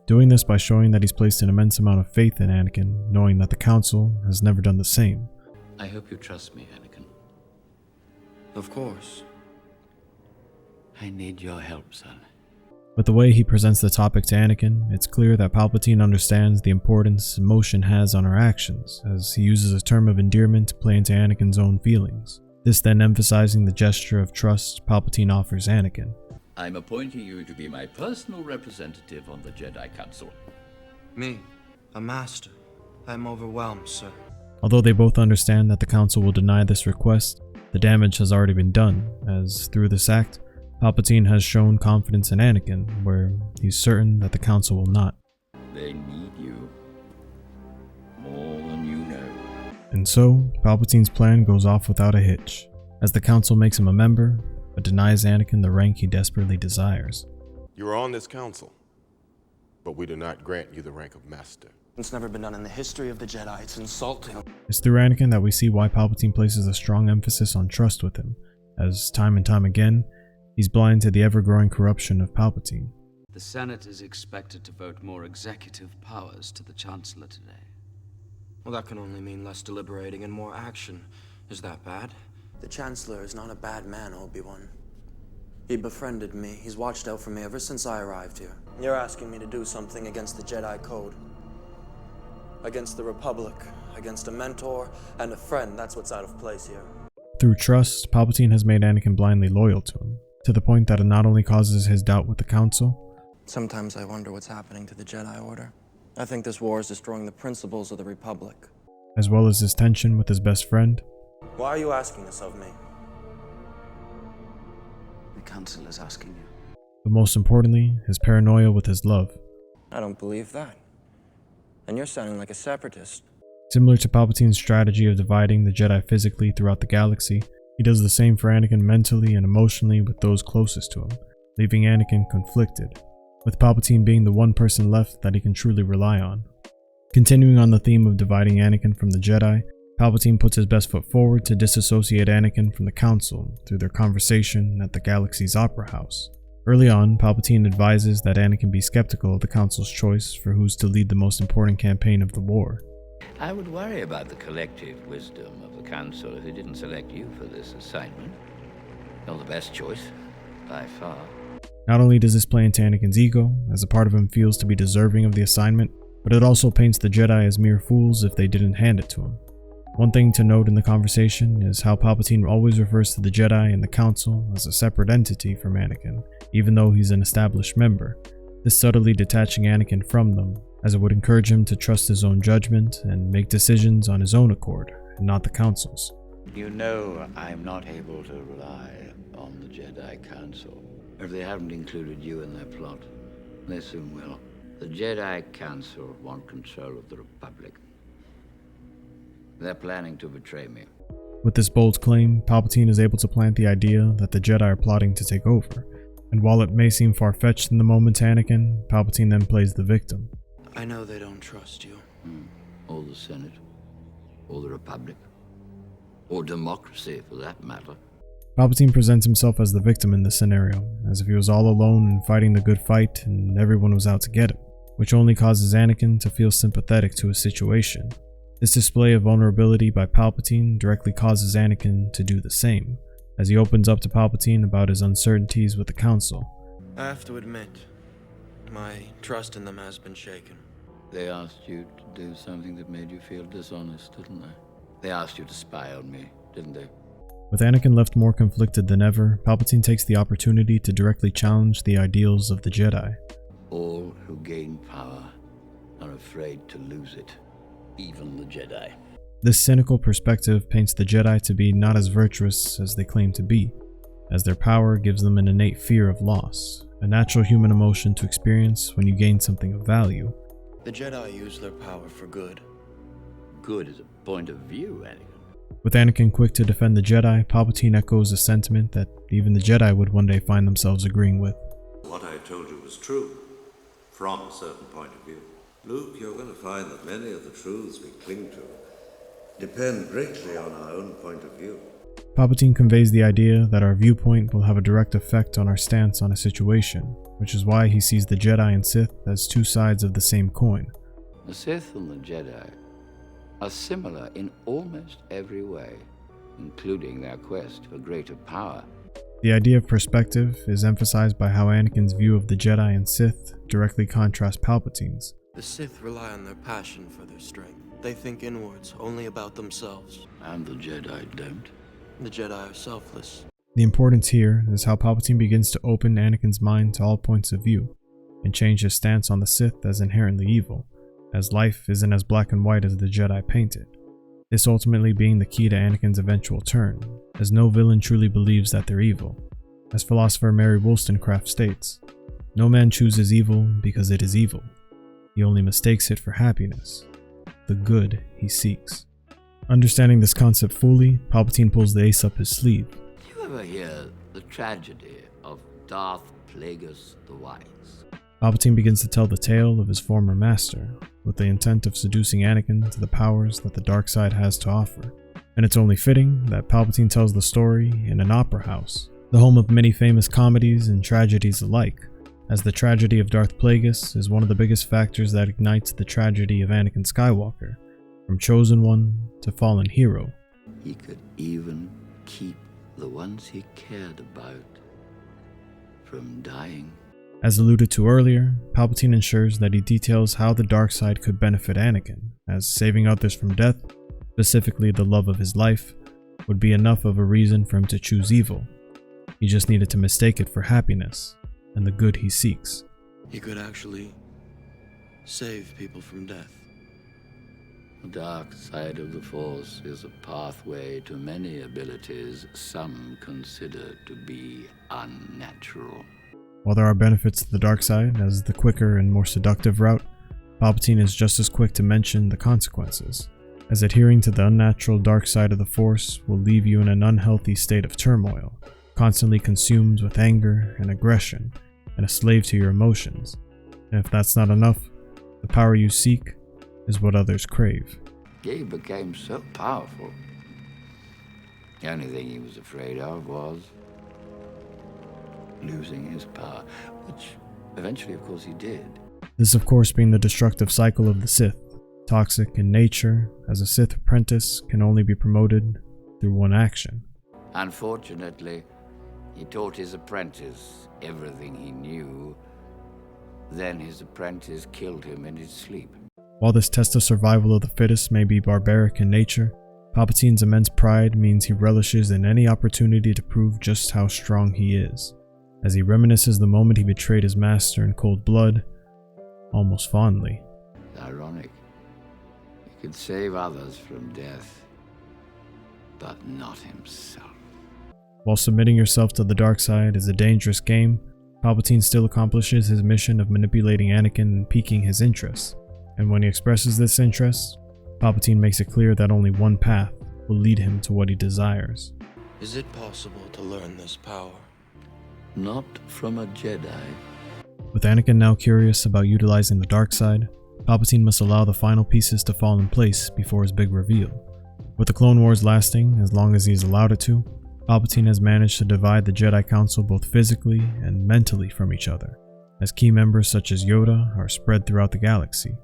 doing this by showing that he's placed an immense amount of faith in Anakin, knowing that the Council has never done the same. I hope you trust me, Anakin. Of course. I need your help, son. With the way he presents the topic to Anakin, it's clear that Palpatine understands the importance emotion has on our actions, as he uses a term of endearment to play into Anakin's own feelings. This then emphasizing the gesture of trust Palpatine offers Anakin. I'm appointing you to be my personal representative on the Jedi Council. Me, a master. I'm overwhelmed, sir. Although they both understand that the Council will deny this request, the damage has already been done, as through this act, Palpatine has shown confidence in Anakin, where he's certain that the Council will not. They need you more than you know. And so, Palpatine's plan goes off without a hitch, as the Council makes him a member, but denies Anakin the rank he desperately desires. You are on this council, but we do not grant you the rank of master. It's never been done in the history of the Jedi. It's insulting. It's through Anakin that we see why Palpatine places a strong emphasis on trust with him, as time and time again, he's blind to the ever-growing corruption of Palpatine. The Senate is expected to vote more executive powers to the Chancellor today. Well, that can only mean less deliberating and more action. Is that bad? The Chancellor is not a bad man, Obi-Wan. He befriended me. He's watched out for me ever since I arrived here. You're asking me to do something against the Jedi Code. Against the Republic. Against a mentor and a friend. That's what's out of place here. Through trust, Palpatine has made Anakin blindly loyal to him, to the point that it not only causes his doubt with the Council. Sometimes I wonder what's happening to the Jedi Order. I think this war is destroying the principles of the Republic. As well as his tension with his best friend. Why are you asking this of me? The Council is asking you. But most importantly, his paranoia with his love. I don't believe that. And you're sounding like a separatist. Similar to Palpatine's strategy of dividing the Jedi physically throughout the galaxy, he does the same for Anakin mentally and emotionally with those closest to him, leaving Anakin conflicted, with Palpatine being the one person left that he can truly rely on. Continuing on the theme of dividing Anakin from the Jedi, Palpatine puts his best foot forward to disassociate Anakin from the Council through their conversation at the galaxy's Opera House. Early on, Palpatine advises that Anakin be skeptical of the Council's choice for who's to lead the most important campaign of the war. I would worry about the collective wisdom of the Council if they didn't select you for this assignment. You're the best choice, by far. Not only does this play into Anakin's ego, as a part of him feels to be deserving of the assignment, but it also paints the Jedi as mere fools if they didn't hand it to him. One thing to note in the conversation is how Palpatine always refers to the Jedi and the Council as a separate entity from Anakin, even though he's an established member, this subtly detaching Anakin from them, as it would encourage him to trust his own judgment and make decisions on his own accord, and not the Council's. You know I'm not able to rely on the Jedi Council. If they haven't included you in their plot, they soon will. The Jedi Council want control of the Republic. They're planning to betray me. With this bold claim, Palpatine is able to plant the idea that the Jedi are plotting to take over, and while it may seem far-fetched in the moment to Anakin, Palpatine then plays the victim. I know they don't trust you. Or the Senate. Or the Republic. Or democracy, for that matter. Palpatine presents himself as the victim in this scenario, as if he was all alone and fighting the good fight and everyone was out to get him, which only causes Anakin to feel sympathetic to his situation. This display of vulnerability by Palpatine directly causes Anakin to do the same, as he opens up to Palpatine about his uncertainties with the Council. I have to admit, my trust in them has been shaken. They asked you to do something that made you feel dishonest, didn't they? They asked you to spy on me, didn't they? With Anakin left more conflicted than ever, Palpatine takes the opportunity to directly challenge the ideals of the Jedi. All who gain power are afraid to lose it, even the Jedi. This cynical perspective paints the Jedi to be not as virtuous as they claim to be, as their power gives them an innate fear of loss, a natural human emotion to experience when you gain something of value. The Jedi use their power for good. Good is a point of view, Anakin. With Anakin quick to defend the Jedi, Palpatine echoes a sentiment that even the Jedi would one day find themselves agreeing with. What I told you was true, from a certain point of view. Luke, you're going to find that many of the truths we cling to depend greatly on our own point of view. Palpatine conveys the idea that our viewpoint will have a direct effect on our stance on a situation, which is why he sees the Jedi and Sith as two sides of the same coin. The Sith and the Jedi are similar in almost every way, including their quest for greater power. The idea of perspective is emphasized by how Anakin's view of the Jedi and Sith directly contrasts Palpatine's. The Sith rely on their passion for their strength. They think inwards, only about themselves. And the Jedi don't. The Jedi are selfless. The importance here is how Palpatine begins to open Anakin's mind to all points of view, and change his stance on the Sith as inherently evil, as life isn't as black and white as the Jedi paint it. This ultimately being the key to Anakin's eventual turn, as no villain truly believes that they're evil. As philosopher Mary Wollstonecraft states, "No man chooses evil because it is evil. He only mistakes it for happiness, the good he seeks." Understanding this concept fully, Palpatine pulls the ace up his sleeve. Did you ever hear the tragedy of Darth Plageuis the Wise? Palpatine begins to tell the tale of his former master, with the intent of seducing Anakin to the powers that the dark side has to offer. And it's only fitting that Palpatine tells the story in an opera house, the home of many famous comedies and tragedies alike, as the tragedy of Darth Plagueis is one of the biggest factors that ignites the tragedy of Anakin Skywalker, from chosen one to fallen hero. He could even keep the ones he cared about from dying. As alluded to earlier, Palpatine ensures that he details how the dark side could benefit Anakin, as saving others from death, specifically the love of his life, would be enough of a reason for him to choose evil. He just needed to mistake it for happiness and the good he seeks. He could actually save people from death. The dark side of the Force is a pathway to many abilities some consider to be unnatural. While there are benefits to the dark side as the quicker and more seductive route, Palpatine is just as quick to mention the consequences, as adhering to the unnatural dark side of the Force will leave you in an unhealthy state of turmoil, constantly consumed with anger and aggression, and a slave to your emotions. And if that's not enough, the power you seek is what others crave. He became so powerful. The only thing he was afraid of was losing his power, which eventually, of course, he did. This, of course, being the destructive cycle of the Sith, toxic in nature, as a Sith apprentice can only be promoted through one action. Unfortunately, he taught his apprentice everything he knew. Then his apprentice killed him in his sleep. While this test of survival of the fittest may be barbaric in nature, Palpatine's immense pride means he relishes in any opportunity to prove just how strong he is, as he reminisces the moment he betrayed his master in cold blood, almost fondly. It's ironic. He could save others from death, but not himself. While submitting yourself to the dark side is a dangerous game, Palpatine still accomplishes his mission of manipulating Anakin and piquing his interest. And when he expresses this interest, Palpatine makes it clear that only one path will lead him to what he desires. Is it possible to learn this power? Not from a Jedi. With Anakin now curious about utilizing the dark side, Palpatine must allow the final pieces to fall in place before his big reveal. With the Clone Wars lasting as long as he is allowed it to, Palpatine has managed to divide the Jedi Council both physically and mentally from each other, as key members such as Yoda are spread throughout the galaxy,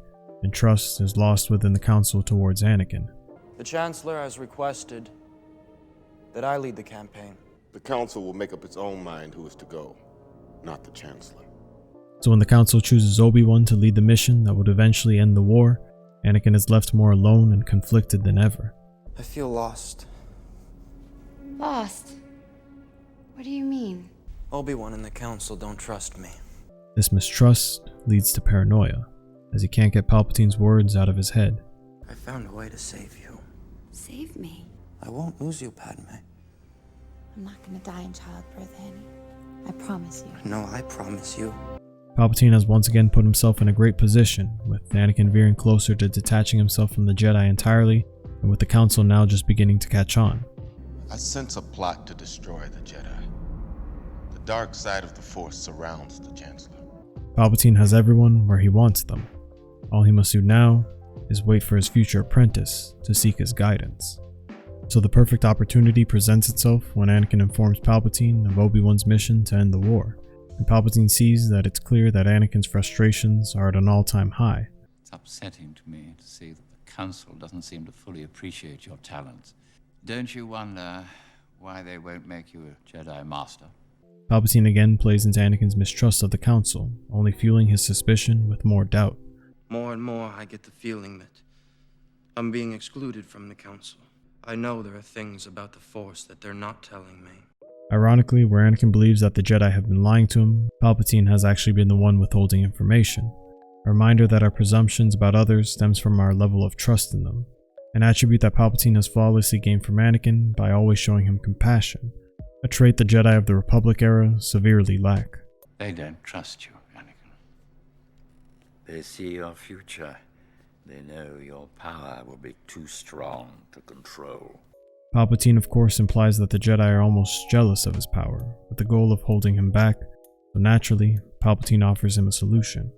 and trust is lost within the Council towards Anakin. The Chancellor has requested that I lead the campaign. The Council will make up its own mind who is to go, not the Chancellor. So when the Council chooses Obi-Wan to lead the mission that would eventually end the war, Anakin is left more alone and conflicted than ever. I feel lost. Lost? What do you mean? Obi-Wan and the Council don't trust me. This mistrust leads to paranoia, as he can't get Palpatine's words out of his head. I found a way to save you. Save me? I won't lose you, Padme. I'm not gonna die in childbirth, Annie. I promise you. No, I promise you. Palpatine has once again put himself in a great position, with Anakin veering closer to detaching himself from the Jedi entirely, and with the Council now just beginning to catch on. I sense a plot to destroy the Jedi. The dark side of the Force surrounds the Chancellor. Palpatine has everyone where he wants them. All he must do now is wait for his future apprentice to seek his guidance. So the perfect opportunity presents itself when Anakin informs Palpatine of Obi-Wan's mission to end the war, and Palpatine sees that it's clear that Anakin's frustrations are at an all-time high. It's upsetting to me to see that the Council doesn't seem to fully appreciate your talents. Don't you wonder why they won't make you a Jedi Master? Palpatine again plays into Anakin's mistrust of the Council, only fueling his suspicion with more doubt. More and more, I get the feeling that I'm being excluded from the Council. I know there are things about the Force that they're not telling me. Ironically, where Anakin believes that the Jedi have been lying to him, Palpatine has actually been the one withholding information. A reminder that our presumptions about others stems from our level of trust in them, an attribute that Palpatine has flawlessly gained from Anakin by always showing him compassion, a trait the Jedi of the Republic era severely lack. They don't trust you, Anakin. They see your future. They know your power will be too strong to control. Palpatine, of course, implies that the Jedi are almost jealous of his power, with the goal of holding him back, so naturally, Palpatine offers him a solution.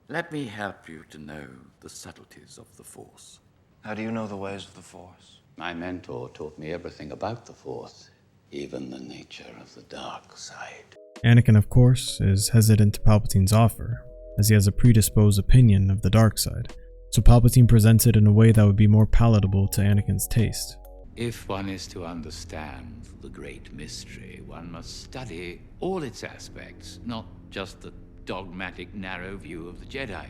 Let me help you to know the subtleties of the Force. How do you know the ways of the Force? My mentor taught me everything about the Force, even the nature of the dark side. Anakin, of course, is hesitant to Palpatine's offer, as he has a predisposed opinion of the dark side, so Palpatine presents it in a way that would be more palatable to Anakin's taste. If one is to understand the great mystery, one must study all its aspects, not just the dogmatic, narrow view of the Jedi.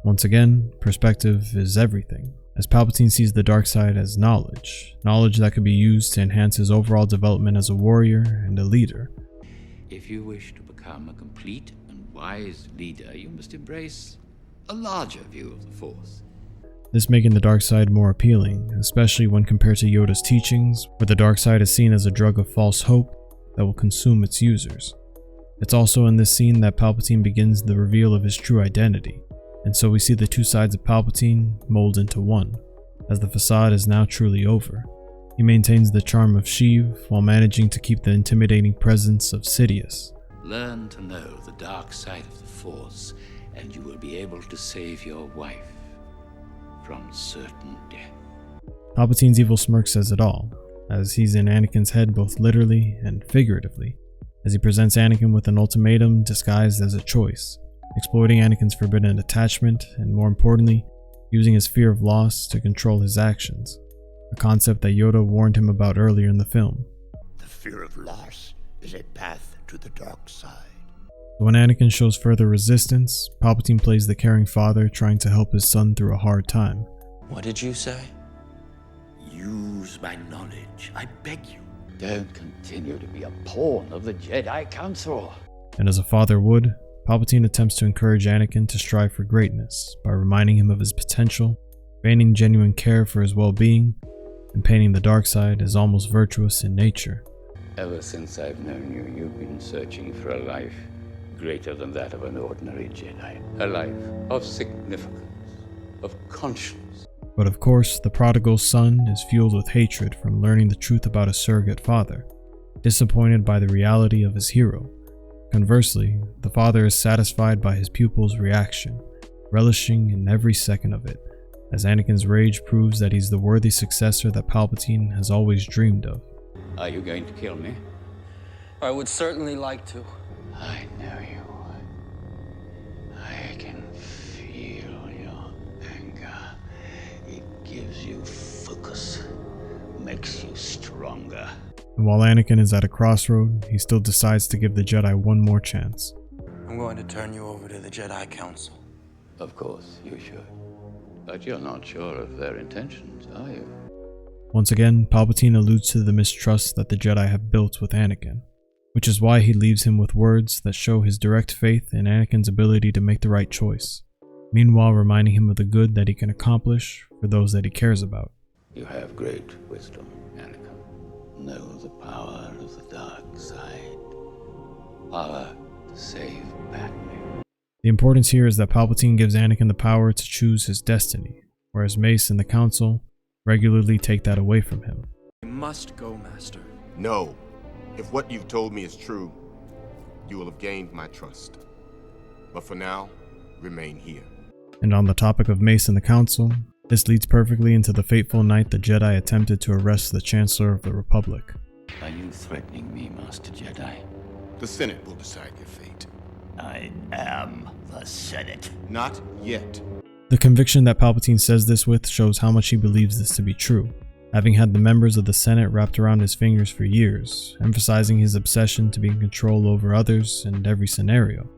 Once again, perspective is everything, as Palpatine sees the dark side as knowledge that could be used to enhance his overall development as a warrior and a leader. If you wish to become a complete and wise leader, you must embrace a larger view of the Force. This making the dark side more appealing, especially when compared to Yoda's teachings, where the dark side is seen as a drug of false hope that will consume its users. It's also in this scene that Palpatine begins the reveal of his true identity, and so we see the two sides of Palpatine mold into one, as the facade is now truly over. He maintains the charm of Sheev while managing to keep the intimidating presence of Sidious. Learn to know the dark side of the Force, and you will be able to save your wife from certain death. Palpatine's evil smirk says it all, as he's in Anakin's head both literally and figuratively, as he presents Anakin with an ultimatum disguised as a choice, exploiting Anakin's forbidden attachment and, more importantly, using his fear of loss to control his actions, a concept that Yoda warned him about earlier in the film. The fear of loss is a path to the dark side. When Anakin shows further resistance, Palpatine plays the caring father trying to help his son through a hard time. What did you say? Use my knowledge, I beg you. Don't continue to be a pawn of the Jedi Council. And as a father would, Palpatine attempts to encourage Anakin to strive for greatness by reminding him of his potential, feigning genuine care for his well-being, and painting the dark side as almost virtuous in nature. Ever since I've known you, you've been searching for a life greater than that of an ordinary Jedi. A life of significance, of conscience. But of course, the prodigal son is fueled with hatred from learning the truth about a surrogate father, disappointed by the reality of his hero. Conversely, the father is satisfied by his pupil's reaction, relishing in every second of it, as Anakin's rage proves that he's the worthy successor that Palpatine has always dreamed of. Are you going to kill me? I would certainly like to. I know you would. I can feel your anger. It gives you focus, makes you stronger. And while Anakin is at a crossroad, he still decides to give the Jedi one more chance. I'm going to turn you over to the Jedi Council. Of course, you should. But you're not sure of their intentions, are you? Once again, Palpatine alludes to the mistrust that the Jedi have built with Anakin, which is why he leaves him with words that show his direct faith in Anakin's ability to make the right choice, meanwhile reminding him of the good that he can accomplish for those that he cares about. You have great wisdom, Anakin. Know the power of the dark side. Power to save Padme. The importance here is that Palpatine gives Anakin the power to choose his destiny, whereas Mace and the Council regularly take that away from him. You must go, Master. No. If what you've told me is true, you will have gained my trust. But for now, remain here. And on the topic of Mace and the Council, This leads perfectly into the fateful night the Jedi attempted to arrest the Chancellor of the Republic. Are you threatening me, Master Jedi? The Senate will decide your fate. I am the Senate. Not yet. The conviction that Palpatine says this with shows how much he believes this to be true, having had the members of the Senate wrapped around his fingers for years, emphasizing his obsession to be in control over others and every scenario.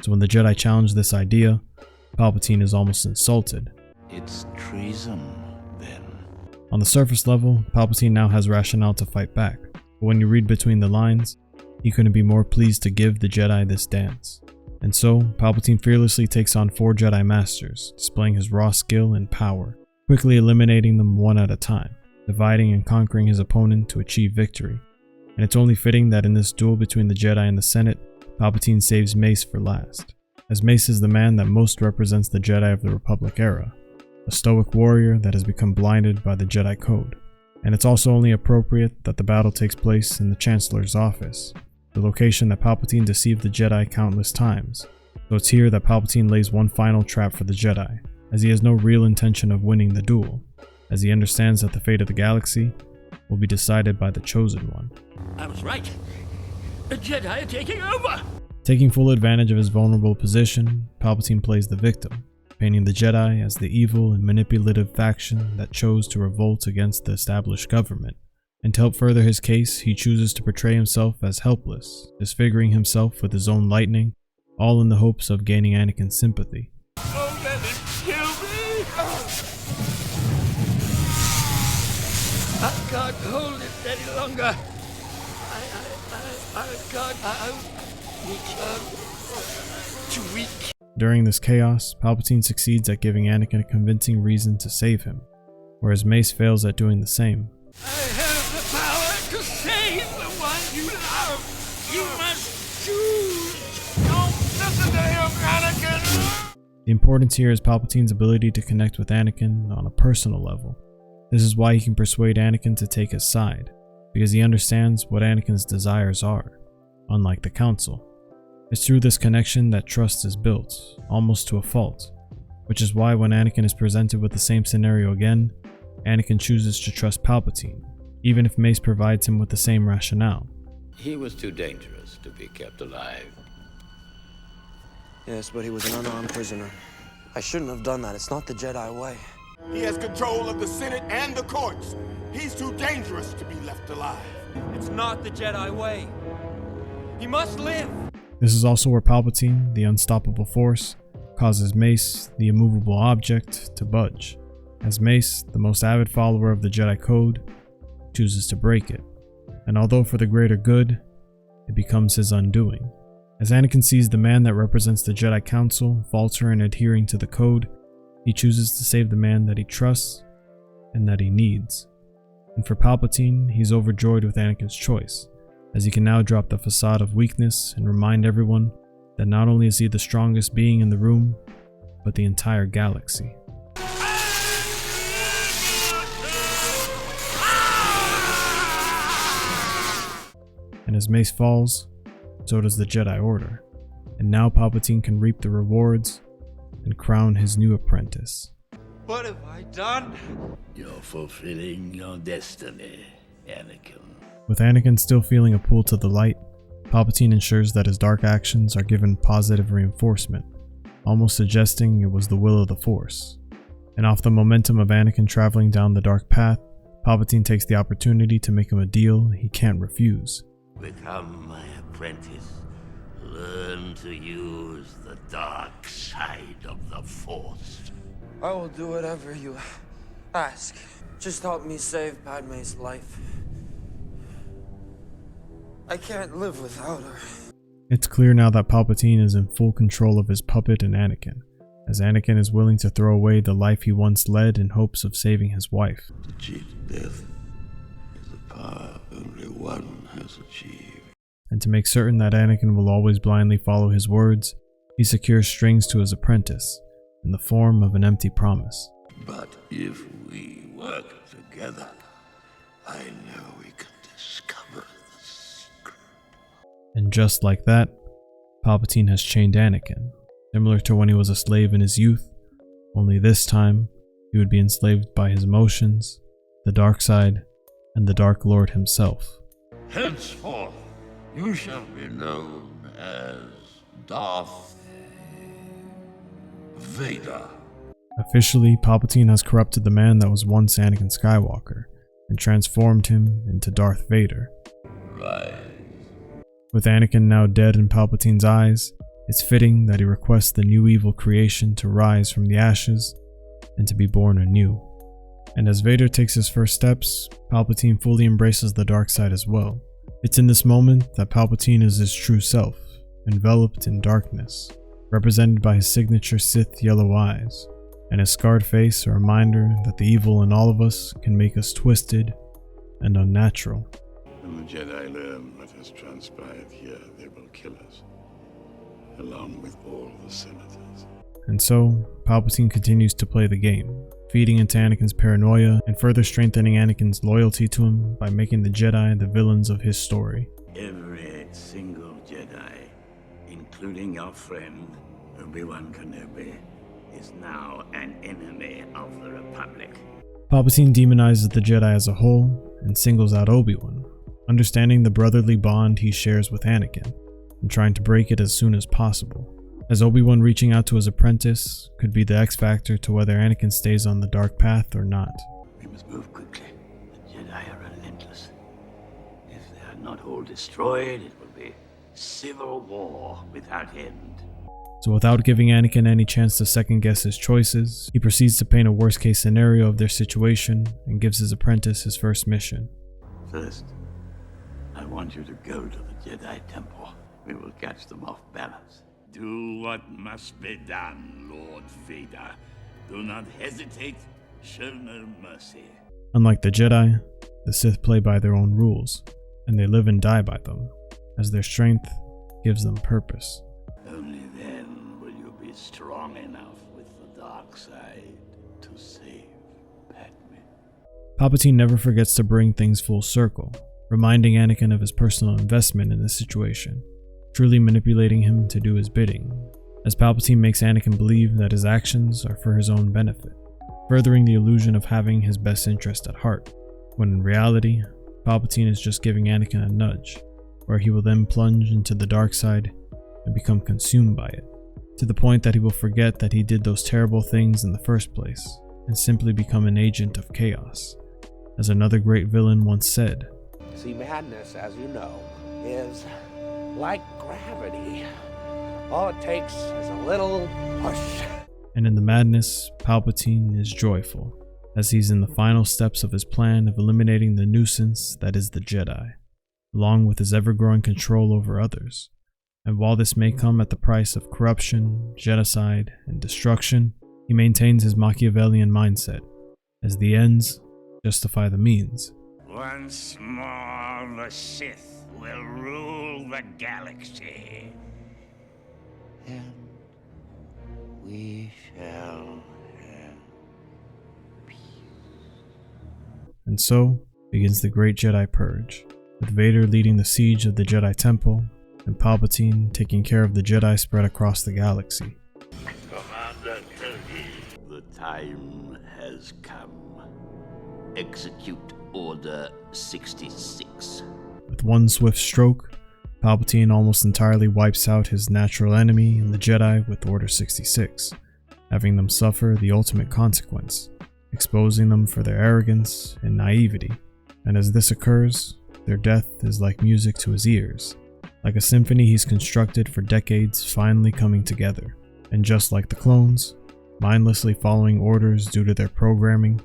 So when the Jedi challenge this idea, Palpatine is almost insulted. It's treason, then. On the surface level, Palpatine now has rationale to fight back, but when you read between the lines, he couldn't be more pleased to give the Jedi this dance. And so, Palpatine fearlessly takes on 4 Jedi Masters, displaying his raw skill and power, quickly eliminating them one at a time, dividing and conquering his opponent to achieve victory. And it's only fitting that in this duel between the Jedi and the Senate, Palpatine saves Mace for last, as Mace is the man that most represents the Jedi of the Republic era, a stoic warrior that has become blinded by the Jedi Code. And it's also only appropriate that the battle takes place in the Chancellor's office, the location that Palpatine deceived the Jedi countless times. So it's here that Palpatine lays one final trap for the Jedi, as he has no real intention of winning the duel, as he understands that the fate of the galaxy will be decided by the Chosen One. I was right. The Jedi are taking over! Taking full advantage of his vulnerable position, Palpatine plays the victim, painting the Jedi as the evil and manipulative faction that chose to revolt against the established government. And to help further his case, he chooses to portray himself as helpless, disfiguring himself with his own lightning, all in the hopes of gaining Anakin's sympathy. Oh, let him kill me! I can't hold it any longer. I can't. I'm too weak. During this chaos, Palpatine succeeds at giving Anakin a convincing reason to save him, whereas Mace fails at doing the same. I have the power to save the one you love. You must choose. Don't listen to him, Anakin. The importance here is Palpatine's ability to connect with Anakin on a personal level. This is why he can persuade Anakin to take his side, because he understands what Anakin's desires are, unlike the Council. It's through this connection that trust is built, almost to a fault, which is why when Anakin is presented with the same scenario again, Anakin chooses to trust Palpatine, even if Mace provides him with the same rationale. He was too dangerous to be kept alive. Yes, but he was an unarmed prisoner. I shouldn't have done that. It's not the Jedi way. He has control of the Senate and the courts. He's too dangerous to be left alive. It's not the Jedi way. He must live. This is also where Palpatine, the unstoppable force, causes Mace, the immovable object, to budge, as Mace, the most avid follower of the Jedi Code, chooses to break it. And although for the greater good, it becomes his undoing. As Anakin sees the man that represents the Jedi Council falter in adhering to the Code, he chooses to save the man that he trusts and that he needs. And for Palpatine, he's overjoyed with Anakin's choice, as he can now drop the facade of weakness and remind everyone that not only is he the strongest being in the room, but the entire galaxy. And as Mace falls, so does the Jedi Order, and now Palpatine can reap the rewards and crown his new apprentice. What have I done? You're fulfilling your destiny, Anakin. With Anakin still feeling a pull to the light, Palpatine ensures that his dark actions are given positive reinforcement, almost suggesting it was the will of the Force. And off the momentum of Anakin traveling down the dark path, Palpatine takes the opportunity to make him a deal he can't refuse. Become my apprentice. Learn to use the dark side of the Force. I will do whatever you ask. Just help me save Padme's life. I can't live without her. It's clear now that Palpatine is in full control of his puppet in Anakin, as Anakin is willing to throw away the life he once led in hopes of saving his wife. To cheat death is a power only one has achieved. And to make certain that Anakin will always blindly follow his words, he secures strings to his apprentice, in the form of an empty promise. But if we work together, I know we can discover the secret. And just like that, Palpatine has chained Anakin, similar to when he was a slave in his youth, only this time, he would be enslaved by his emotions, the dark side, and the Dark Lord himself. Henceforth, you shall be known as Darth Vader. Officially, Palpatine has corrupted the man that was once Anakin Skywalker and transformed him into Darth Vader. Rise. With Anakin now dead in Palpatine's eyes, it's fitting that he requests the new evil creation to rise from the ashes and to be born anew. And as Vader takes his first steps, Palpatine fully embraces the dark side as well. It's in this moment that Palpatine is his true self, enveloped in darkness, represented by his signature Sith yellow eyes, and his scarred face a reminder that the evil in all of us can make us twisted and unnatural. When the Jedi learn what has transpired here, they will kill us, along with all the senators. And so, Palpatine continues to play the game, feeding into Anakin's paranoia and further strengthening Anakin's loyalty to him by making the Jedi the villains of his story. Every single Jedi, including your friend Obi-Wan Kenobi, is now an enemy of the Republic. Palpatine demonizes the Jedi as a whole and singles out Obi-Wan, understanding the brotherly bond he shares with Anakin and trying to break it as soon as possible, as Obi-Wan reaching out to his apprentice could be the X factor to whether Anakin stays on the dark path or not. We must move quickly. The Jedi are relentless. If they are not all destroyed, it will be civil war without end. So without giving Anakin any chance to second guess his choices, he proceeds to paint a worst case scenario of their situation and gives his apprentice his first mission. First, I want you to go to the Jedi Temple. We will catch them off balance. Do what must be done, Lord Vader. Do not hesitate, show no mercy. Unlike the Jedi, the Sith play by their own rules, and they live and die by them, as their strength gives them purpose. Only then will you be strong enough with the dark side to save Padme. Palpatine never forgets to bring things full circle, reminding Anakin of his personal investment in this situation, truly manipulating him to do his bidding, as Palpatine makes Anakin believe that his actions are for his own benefit, furthering the illusion of having his best interest at heart, when in reality, Palpatine is just giving Anakin a nudge, where he will then plunge into the dark side and become consumed by it, to the point that he will forget that he did those terrible things in the first place, and simply become an agent of chaos. As another great villain once said, "See, madness, as you know, is like gravity. All it takes is a little push." And in the madness, Palpatine is joyful, as he's in the final steps of his plan of eliminating the nuisance that is the Jedi, along with his ever-growing control over others. And while this may come at the price of corruption, genocide, and destruction, he maintains his Machiavellian mindset, as the ends justify the means. Once more, the Sith will rule the galaxy. And we shall have peace. And so begins the Great Jedi Purge, with Vader leading the siege of the Jedi Temple, and Palpatine taking care of the Jedi spread across the galaxy. Commander Turkey, the time has come. Execute Order 66. With one swift stroke, Palpatine almost entirely wipes out his natural enemy in the Jedi with Order 66, having them suffer the ultimate consequence, exposing them for their arrogance and naivety. And as this occurs, their death is like music to his ears, like a symphony he's constructed for decades finally coming together. And just like the clones, mindlessly following orders due to their programming,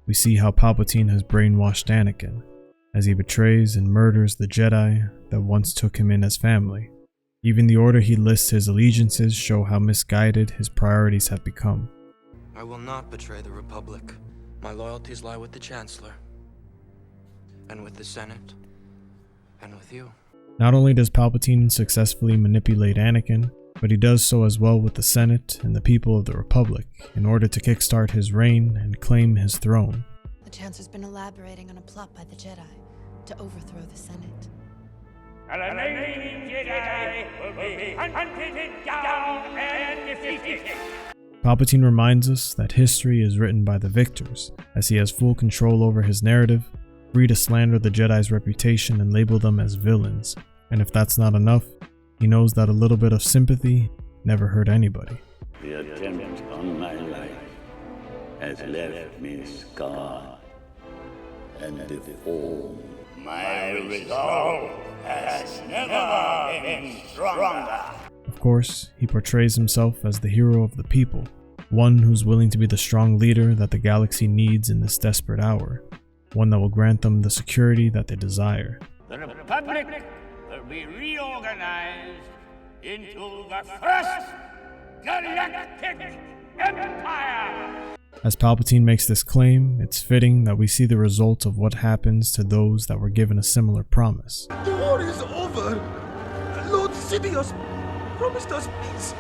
we see how Palpatine has brainwashed Anakin, as he betrays and murders the Jedi that once took him in as family. Even the order he lists his allegiances show how misguided his priorities have become. I will not betray the Republic. My loyalties lie with the Chancellor, and with the Senate, and with you. Not only does Palpatine successfully manipulate Anakin, but he does so as well with the Senate and the people of the Republic in order to kickstart his reign and claim his throne. The Chancellor's been elaborating on a plot by the Jedi to overthrow the Senate. The remaining Jedi will be hunted down and defeated. Palpatine reminds us that history is written by the victors, as he has full control over his narrative, free to slander the Jedi's reputation and label them as villains. And if that's not enough, he knows that a little bit of sympathy never hurt anybody. The attempt on my life has left me scarred and deformed. My resolve has never been stronger. Of course, he portrays himself as the hero of the people, one who's willing to be the strong leader that the galaxy needs in this desperate hour, one that will grant them the security that they desire. The Republic will be reorganized into the first galactic empire. As Palpatine makes this claim, it's fitting that we see the results of what happens to those that were given a similar promise. The war is over. Lord Sidious promised us peace.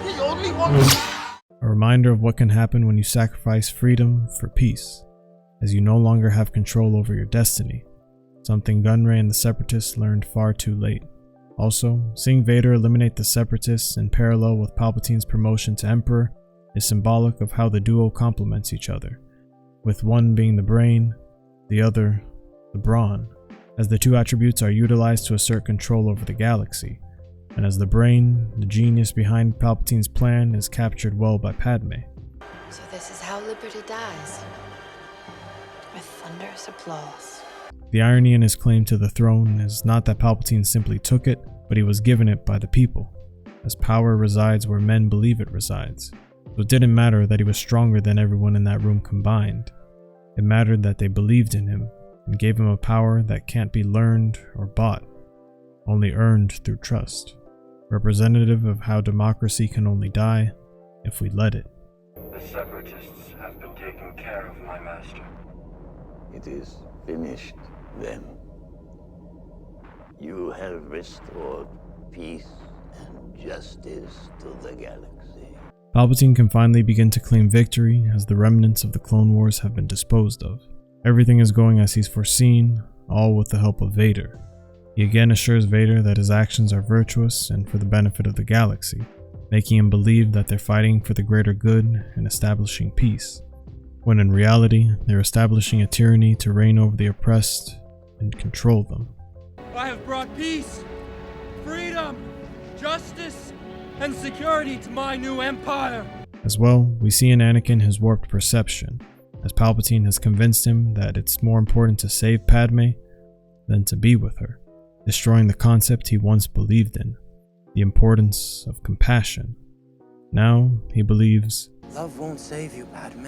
We only want... A reminder of what can happen when you sacrifice freedom for peace, as you no longer have control over your destiny, something Gunray and the Separatists learned far too late. Also, seeing Vader eliminate the Separatists in parallel with Palpatine's promotion to Emperor is symbolic of how the duo complements each other, with one being the brain, the other the brawn, as the two attributes are utilized to assert control over the galaxy, and as the brain, the genius behind Palpatine's plan, is captured well by Padme. So this is how liberty dies, with thunderous applause. The irony in his claim to the throne is not that Palpatine simply took it, but he was given it by the people, as power resides where men believe it resides. So it didn't matter that he was stronger than everyone in that room combined. It mattered that they believed in him and gave him a power that can't be learned or bought, only earned through trust, representative of how democracy can only die if we let it. The Separatists have been taking care of my master. It is finished, then. You have restored peace and justice to the galaxy. Palpatine can finally begin to claim victory as the remnants of the Clone Wars have been disposed of. Everything is going as he's foreseen, all with the help of Vader. He again assures Vader that his actions are virtuous and for the benefit of the galaxy, making him believe that they're fighting for the greater good and establishing peace, when in reality, they're establishing a tyranny to reign over the oppressed and control them. I have brought peace, freedom, justice, and security to my new empire. As well, we see in Anakin his warped perception, as Palpatine has convinced him that it's more important to save Padme than to be with her, destroying the concept he once believed in, the importance of compassion. Now, he believes, love won't save you, Padme.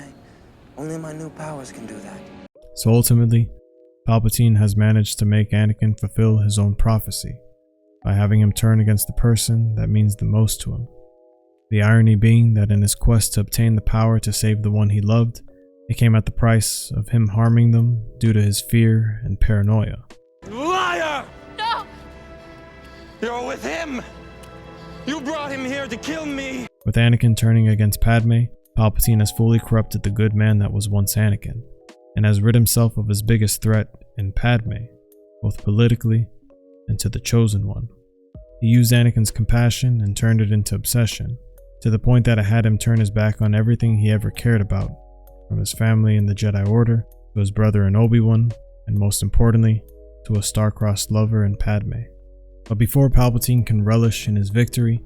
Only my new powers can do that. So ultimately, Palpatine has managed to make Anakin fulfill his own prophecy, by having him turn against the person that means the most to him. The irony being that in his quest to obtain the power to save the one he loved, it came at the price of him harming them due to his fear and paranoia. Liar! No! You're with him! You brought him here to kill me! With Anakin turning against Padme, Palpatine has fully corrupted the good man that was once Anakin, and has rid himself of his biggest threat in Padme, both politically and to the Chosen One. He used Anakin's compassion and turned it into obsession, to the point that it had him turn his back on everything he ever cared about, from his family in the Jedi Order, to his brother in Obi-Wan, and most importantly, to a star-crossed lover in Padme. But before Palpatine can relish in his victory,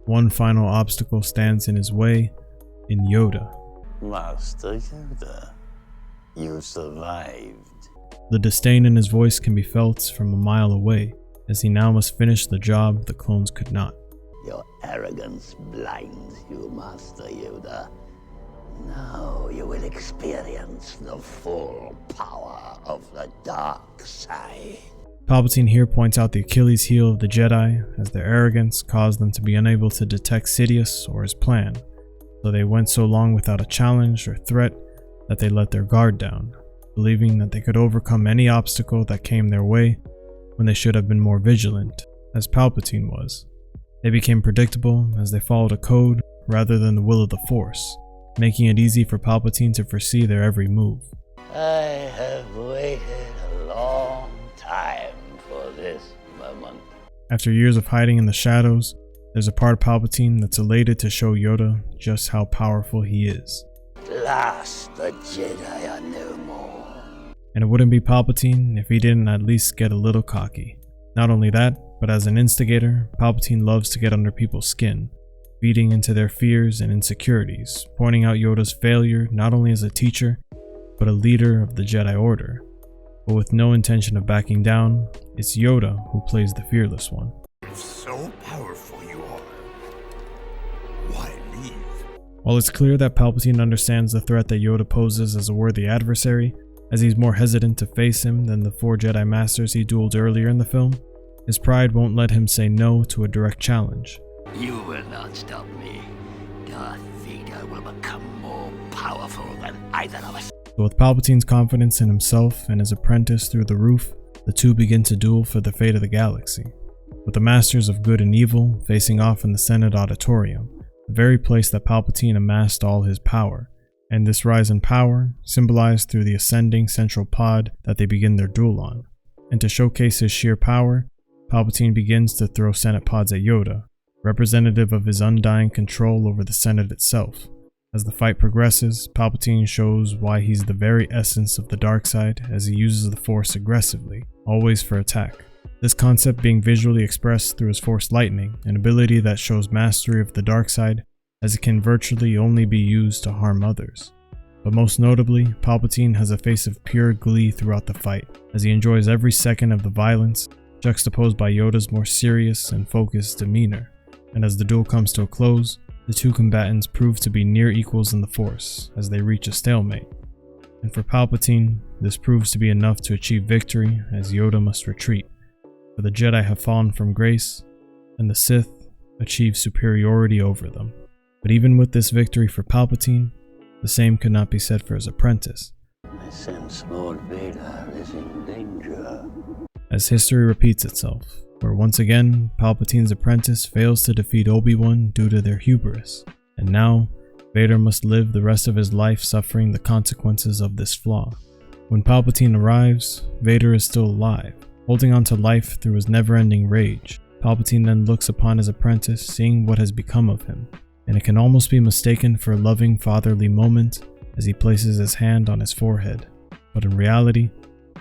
one final obstacle stands in his way in Yoda. Master Yoda, you survived. The disdain in his voice can be felt from a mile away, as he now must finish the job the clones could not. Your arrogance blinds you, Master Yoda. Now you will experience the full power of the dark side. Palpatine here points out the Achilles heel of the Jedi, as their arrogance caused them to be unable to detect Sidious or his plan, so they went so long without a challenge or threat that they let their guard down, believing that they could overcome any obstacle that came their way when they should have been more vigilant, as Palpatine was. They became predictable as they followed a code rather than the will of the Force, making it easy for Palpatine to foresee their every move. I have waited a long time for this moment. After years of hiding in the shadows, there's a part of Palpatine that's elated to show Yoda just how powerful he is. At last, the Jedi are no more. And it wouldn't be Palpatine if he didn't at least get a little cocky. Not only that, but as an instigator, Palpatine loves to get under people's skin, feeding into their fears and insecurities, pointing out Yoda's failure not only as a teacher, but a leader of the Jedi Order. But with no intention of backing down, it's Yoda who plays the fearless one. If so powerful you are, why leave? While it's clear that Palpatine understands the threat that Yoda poses as a worthy adversary, as he's more hesitant to face him than the 4 Jedi Masters he dueled earlier in the film, his pride won't let him say no to a direct challenge. You will not stop me. Darth Vader will become more powerful than either of us. So with Palpatine's confidence in himself and his apprentice through the roof, the two begin to duel for the fate of the galaxy, with the Masters of Good and Evil facing off in the Senate Auditorium, the very place that Palpatine amassed all his power, and this rise in power symbolized through the ascending central pod that they begin their duel on. And to showcase his sheer power, Palpatine begins to throw Senate pods at Yoda, representative of his undying control over the Senate itself. As the fight progresses, Palpatine shows why he's the very essence of the dark side as he uses the Force aggressively, always for attack. This concept being visually expressed through his Force lightning, an ability that shows mastery of the dark side as it can virtually only be used to harm others. But most notably, Palpatine has a face of pure glee throughout the fight, as he enjoys every second of the violence, juxtaposed by Yoda's more serious and focused demeanor. And as the duel comes to a close, the two combatants prove to be near equals in the Force as they reach a stalemate. And for Palpatine, this proves to be enough to achieve victory as Yoda must retreat, for the Jedi have fallen from grace, and the Sith achieve superiority over them. But even with this victory for Palpatine, the same could not be said for his apprentice. I sense Lord Vader is in danger. As history repeats itself, where once again, Palpatine's apprentice fails to defeat Obi-Wan due to their hubris, and now, Vader must live the rest of his life suffering the consequences of this flaw. When Palpatine arrives, Vader is still alive, holding on to life through his never-ending rage. Palpatine then looks upon his apprentice, seeing what has become of him, and it can almost be mistaken for a loving fatherly moment as he places his hand on his forehead. But in reality,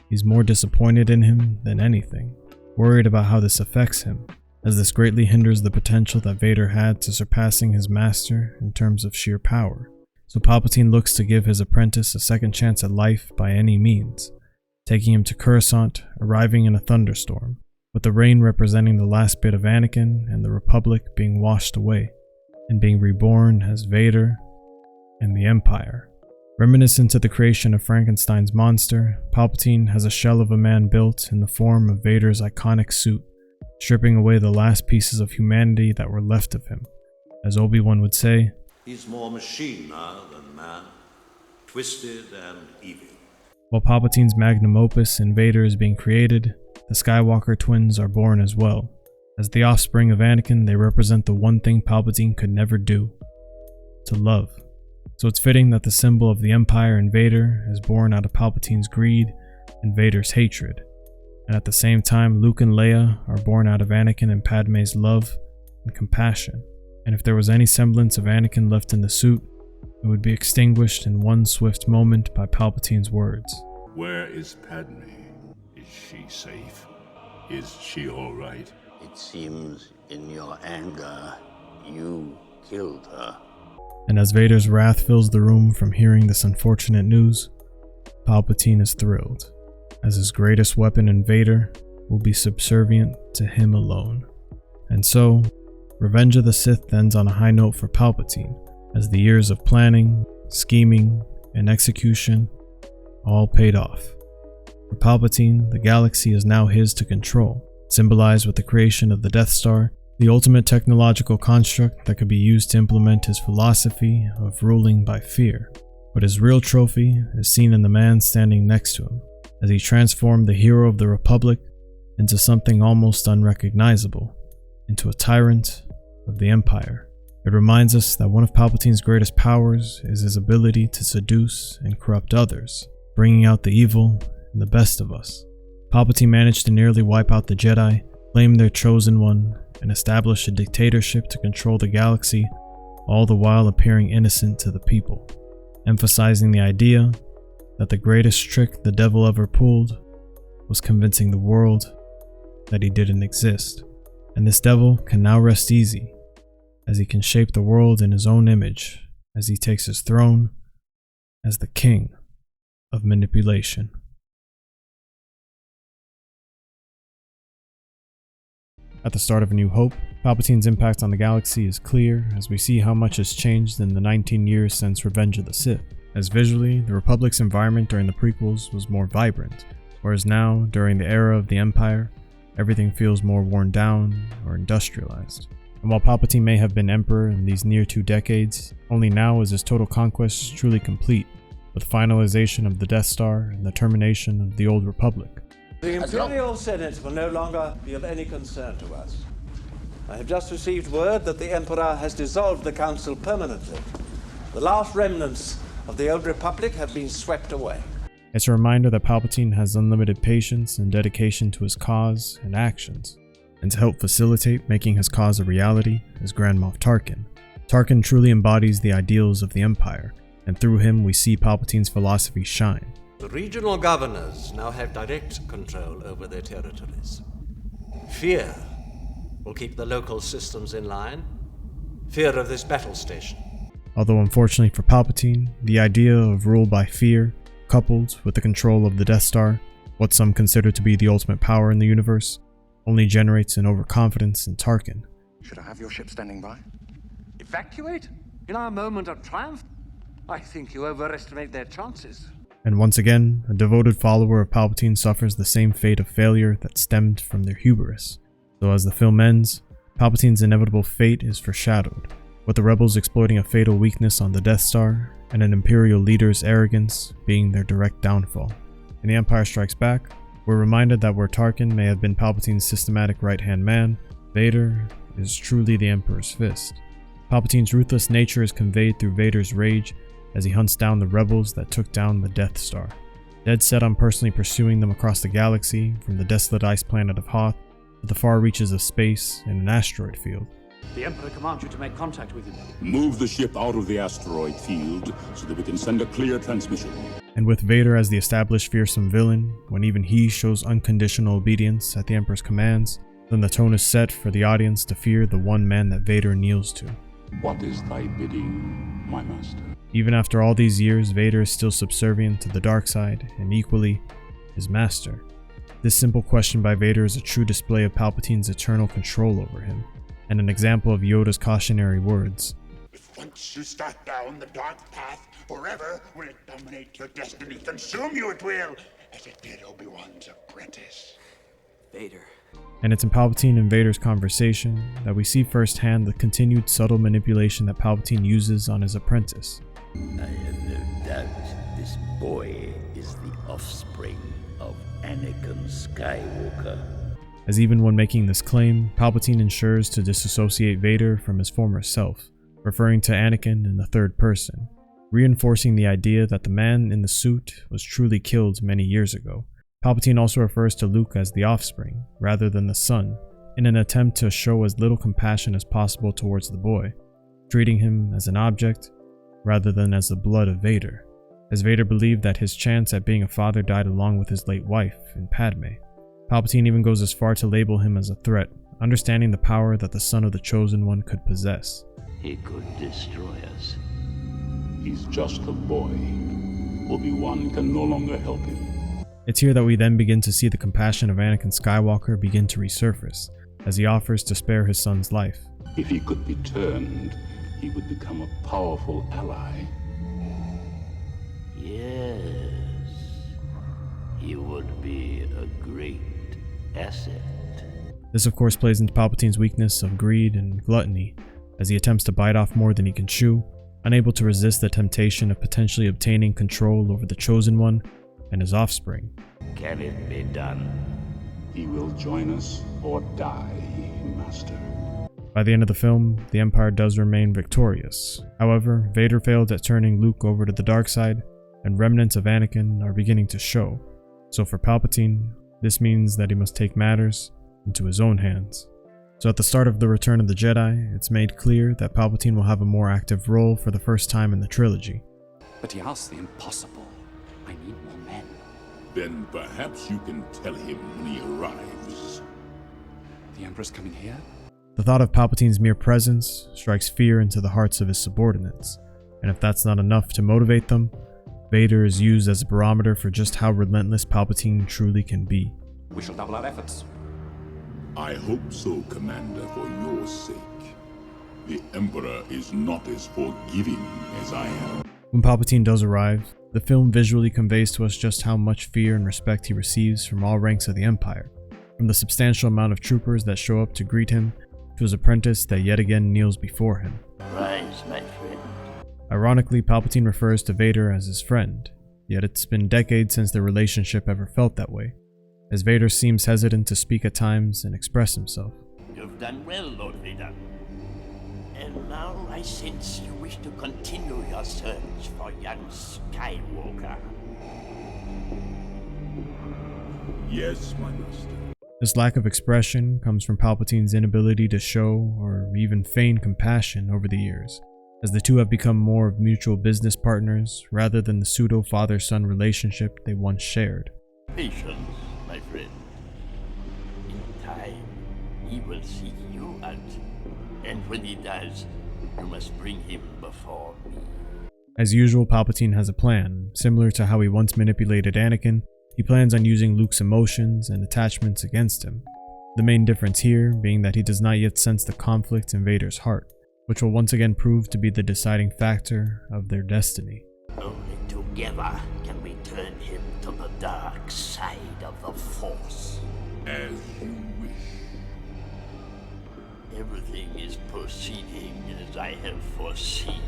he's more disappointed in him than anything, worried about how this affects him, as this greatly hinders the potential that Vader had to surpassing his master in terms of sheer power. So Palpatine looks to give his apprentice a second chance at life by any means, taking him to Coruscant, arriving in a thunderstorm, with the rain representing the last bit of Anakin and the Republic being washed away, and being reborn as Vader and the Empire. Reminiscent to the creation of Frankenstein's monster, Palpatine has a shell of a man built in the form of Vader's iconic suit, stripping away the last pieces of humanity that were left of him. As Obi-Wan would say, "He's more machine now than man, twisted and evil." While Palpatine's magnum opus in Vader is being created, the Skywalker twins are born as well. As the offspring of Anakin, they represent the one thing Palpatine could never do: to love. So it's fitting that the symbol of the Empire in Vader is born out of Palpatine's greed and Vader's hatred. And at the same time, Luke and Leia are born out of Anakin and Padme's love and compassion. And if there was any semblance of Anakin left in the suit, it would be extinguished in one swift moment by Palpatine's words. Where is Padme? Is she safe? Is she all right? It seems in your anger, you killed her. And as Vader's wrath fills the room from hearing this unfortunate news, Palpatine is thrilled, as his greatest weapon in Vader will be subservient to him alone. And so, Revenge of the Sith ends on a high note for Palpatine, as the years of planning, scheming, and execution all paid off. For Palpatine, the galaxy is now his to control, symbolized with the creation of the Death Star, the ultimate technological construct that could be used to implement his philosophy of ruling by fear. But his real trophy is seen in the man standing next to him, as he transformed the hero of the Republic into something almost unrecognizable, into a tyrant of the Empire. It reminds us that one of Palpatine's greatest powers is his ability to seduce and corrupt others, bringing out the evil in the best of us. Palpatine managed to nearly wipe out the Jedi, claim their chosen one, and establish a dictatorship to control the galaxy, all the while appearing innocent to the people, emphasizing the idea that the greatest trick the devil ever pulled was convincing the world that he didn't exist. And this devil can now rest easy, as he can shape the world in his own image as he takes his throne as the king of manipulation. At the start of A New Hope, Palpatine's impact on the galaxy is clear as we see how much has changed in the 19 years since Revenge of the Sith, as visually, the Republic's environment during the prequels was more vibrant, whereas now, during the era of the Empire, everything feels more worn down or industrialized. And while Palpatine may have been Emperor in these near 2 decades, only now is his total conquest truly complete, with finalization of the Death Star and the termination of the Old Republic. The Imperial Senate will no longer be of any concern to us. I have just received word that the Emperor has dissolved the Council permanently. The last remnants of the Old Republic have been swept away. It's a reminder that Palpatine has unlimited patience and dedication to his cause and actions, and to help facilitate making his cause a reality is Grand Moff Tarkin. Tarkin truly embodies the ideals of the Empire, and through him we see Palpatine's philosophy shine. The regional governors now have direct control over their territories. Fear will keep the local systems in line. Fear of this battle station. Although unfortunately for Palpatine, the idea of rule by fear, coupled with the control of the Death Star, what some consider to be the ultimate power in the universe, only generates an overconfidence in Tarkin. Should I have your ship standing by? Evacuate? In our moment of triumph? I think you overestimate their chances. And once again, a devoted follower of Palpatine suffers the same fate of failure that stemmed from their hubris. So as the film ends, Palpatine's inevitable fate is foreshadowed, with the rebels exploiting a fatal weakness on the Death Star, and an Imperial leader's arrogance being their direct downfall. In The Empire Strikes Back, we're reminded that where Tarkin may have been Palpatine's systematic right-hand man, Vader is truly the Emperor's fist. Palpatine's ruthless nature is conveyed through Vader's rage as he hunts down the rebels that took down the Death Star, dead set on personally pursuing them across the galaxy from the desolate ice planet of Hoth to the far reaches of space in an asteroid field. The Emperor commands you to make contact with him. Move the ship out of the asteroid field so that we can send a clear transmission. And with Vader as the established fearsome villain, when even he shows unconditional obedience at the Emperor's commands, then the tone is set for the audience to fear the one man that Vader kneels to. What is thy bidding, my master? Even after all these years, Vader is still subservient to the dark side, and equally, his master. This simple question by Vader is a true display of Palpatine's eternal control over him, and an example of Yoda's cautionary words. If once you start down the dark path, forever will it dominate your destiny, consume you at will, as it did Obi-Wan's apprentice. Vader. And it's in Palpatine and Vader's conversation that we see firsthand the continued subtle manipulation that Palpatine uses on his apprentice. I have no doubt this boy is the offspring of Anakin Skywalker. As even when making this claim, Palpatine ensures to disassociate Vader from his former self, referring to Anakin in the third person, reinforcing the idea that the man in the suit was truly killed many years ago. Palpatine also refers to Luke as the offspring, rather than the son, in an attempt to show as little compassion as possible towards the boy, treating him as an object rather than as the blood of Vader, as Vader believed that his chance at being a father died along with his late wife in Padme. Palpatine even goes as far to label him as a threat, understanding the power that the son of the Chosen One could possess. He could destroy us. He's just a boy. Obi-Wan can no longer help him. It's here that we then begin to see the compassion of Anakin Skywalker begin to resurface, as he offers to spare his son's life. If he could be turned, he would become a powerful ally. Yes, he would be a great asset. This of course plays into Palpatine's weakness of greed and gluttony, as he attempts to bite off more than he can chew, unable to resist the temptation of potentially obtaining control over the Chosen One and his offspring. Can it be done? He will join us or die, Master. By the end of the film, the Empire does remain victorious. However, Vader failed at turning Luke over to the dark side, and remnants of Anakin are beginning to show. So for Palpatine, this means that he must take matters into his own hands. So at the start of The Return of the Jedi, it's made clear that Palpatine will have a more active role for the first time in the trilogy. But he asks the impossible. I need more men. Then perhaps you can tell him when he arrives. The Emperor's coming here? The thought of Palpatine's mere presence strikes fear into the hearts of his subordinates, and if that's not enough to motivate them, Vader is used as a barometer for just how relentless Palpatine truly can be. We shall double our efforts. I hope so, Commander, for your sake. The Emperor is not as forgiving as I am. When Palpatine does arrive, the film visually conveys to us just how much fear and respect he receives from all ranks of the Empire, from the substantial amount of troopers that show up to greet him, to his apprentice that yet again kneels before him. Rise, my friend. Ironically, Palpatine refers to Vader as his friend, yet it's been decades since their relationship ever felt that way, as Vader seems hesitant to speak at times and express himself. You've done well, Lord Vader. And now I sense you wish to continue your search for young Skywalker. Yes, my master. This lack of expression comes from Palpatine's inability to show or even feign compassion over the years, as the two have become more of mutual business partners rather than the pseudo-father-son relationship they once shared. Patience, my friend. In time, he will seek you out. And when he does, you must bring him before me. As usual, Palpatine has a plan. Similar to how he once manipulated Anakin, he plans on using Luke's emotions and attachments against him. The main difference here being that he does not yet sense the conflict in Vader's heart, which will once again prove to be the deciding factor of their destiny. Only together can we turn him to the dark side of the Force. As you wish. Everything is proceeding as I have foreseen.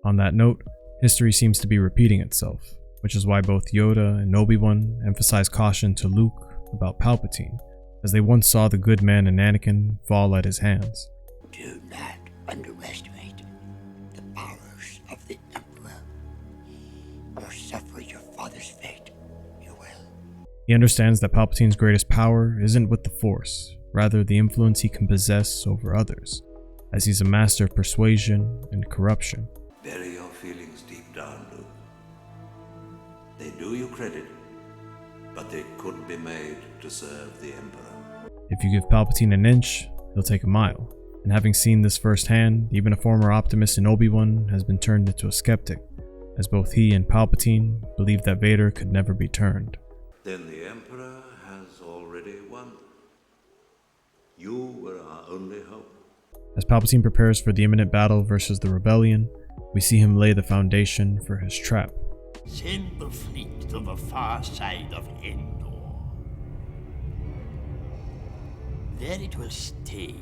On that note, history seems to be repeating itself, which is why both Yoda and Obi-Wan emphasize caution to Luke about Palpatine, as they once saw the good man in Anakin fall at his hands. Do not underestimate the powers of the Emperor. Or suffer your father's fate, you will. He understands that Palpatine's greatest power isn't with the Force, rather the influence he can possess over others, as he's a master of persuasion and corruption. Bury your feelings deep down, Luke. They do you credit, but they could be made to serve the Emperor. If you give Palpatine an inch, he'll take a mile. And having seen this firsthand, even a former optimist in Obi-Wan has been turned into a skeptic, as both he and Palpatine believe that Vader could never be turned. Then the Emperor has already won. You were our only hope. As Palpatine prepares for the imminent battle versus the rebellion, we see him lay the foundation for his trap. Send the fleet to the far side of Endor. There it will stay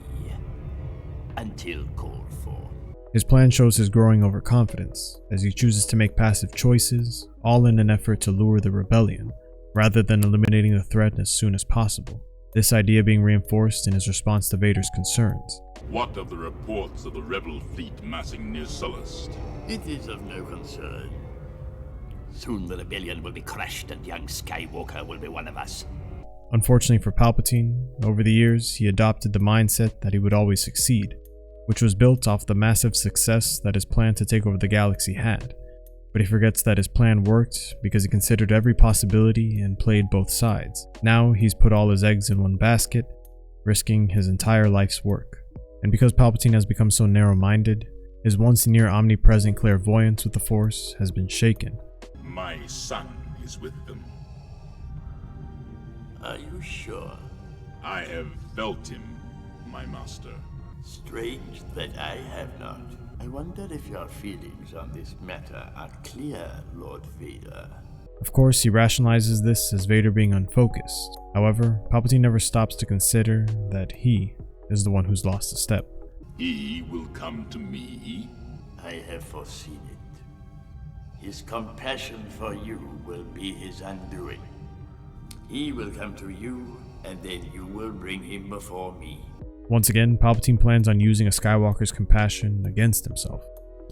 until called for. His plan shows his growing overconfidence, as he chooses to make passive choices, all in an effort to lure the rebellion, rather than eliminating the threat as soon as possible. This idea being reinforced in his response to Vader's concerns. What of the reports of the rebel fleet massing near Sullust? It is of no concern. Soon the rebellion will be crushed and young Skywalker will be one of us. Unfortunately for Palpatine, over the years he adopted the mindset that he would always succeed, which was built off the massive success that his plan to take over the galaxy had. But he forgets that his plan worked because he considered every possibility and played both sides. Now he's put all his eggs in one basket, risking his entire life's work. And because Palpatine has become so narrow-minded, his once near omnipresent clairvoyance with the Force has been shaken. My son is with them. Are you sure? I have felt him, my master. Strange that I have not. I wonder if your feelings on this matter are clear, Lord Vader. Of course, he rationalizes this as Vader being unfocused. However, Palpatine never stops to consider that he is the one who's lost a step. He will come to me. I have foreseen it. His compassion for you will be his undoing. He will come to you, and then you will bring him before me. Once again, Palpatine plans on using a Skywalker's compassion against himself.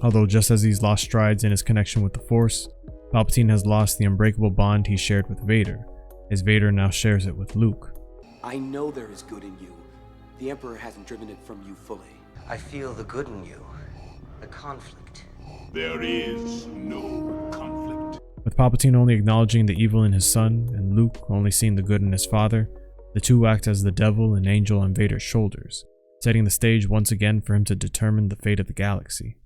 Although just as he's lost strides in his connection with the Force, Palpatine has lost the unbreakable bond he shared with Vader, as Vader now shares it with Luke. I know there is good in you. The Emperor hasn't driven it from you fully. I feel the good in you. The conflict. There is no conflict. With Palpatine only acknowledging the evil in his son, and Luke only seeing the good in his father, the two act as the devil and angel on Vader's shoulders, setting the stage once again for him to determine the fate of the galaxy.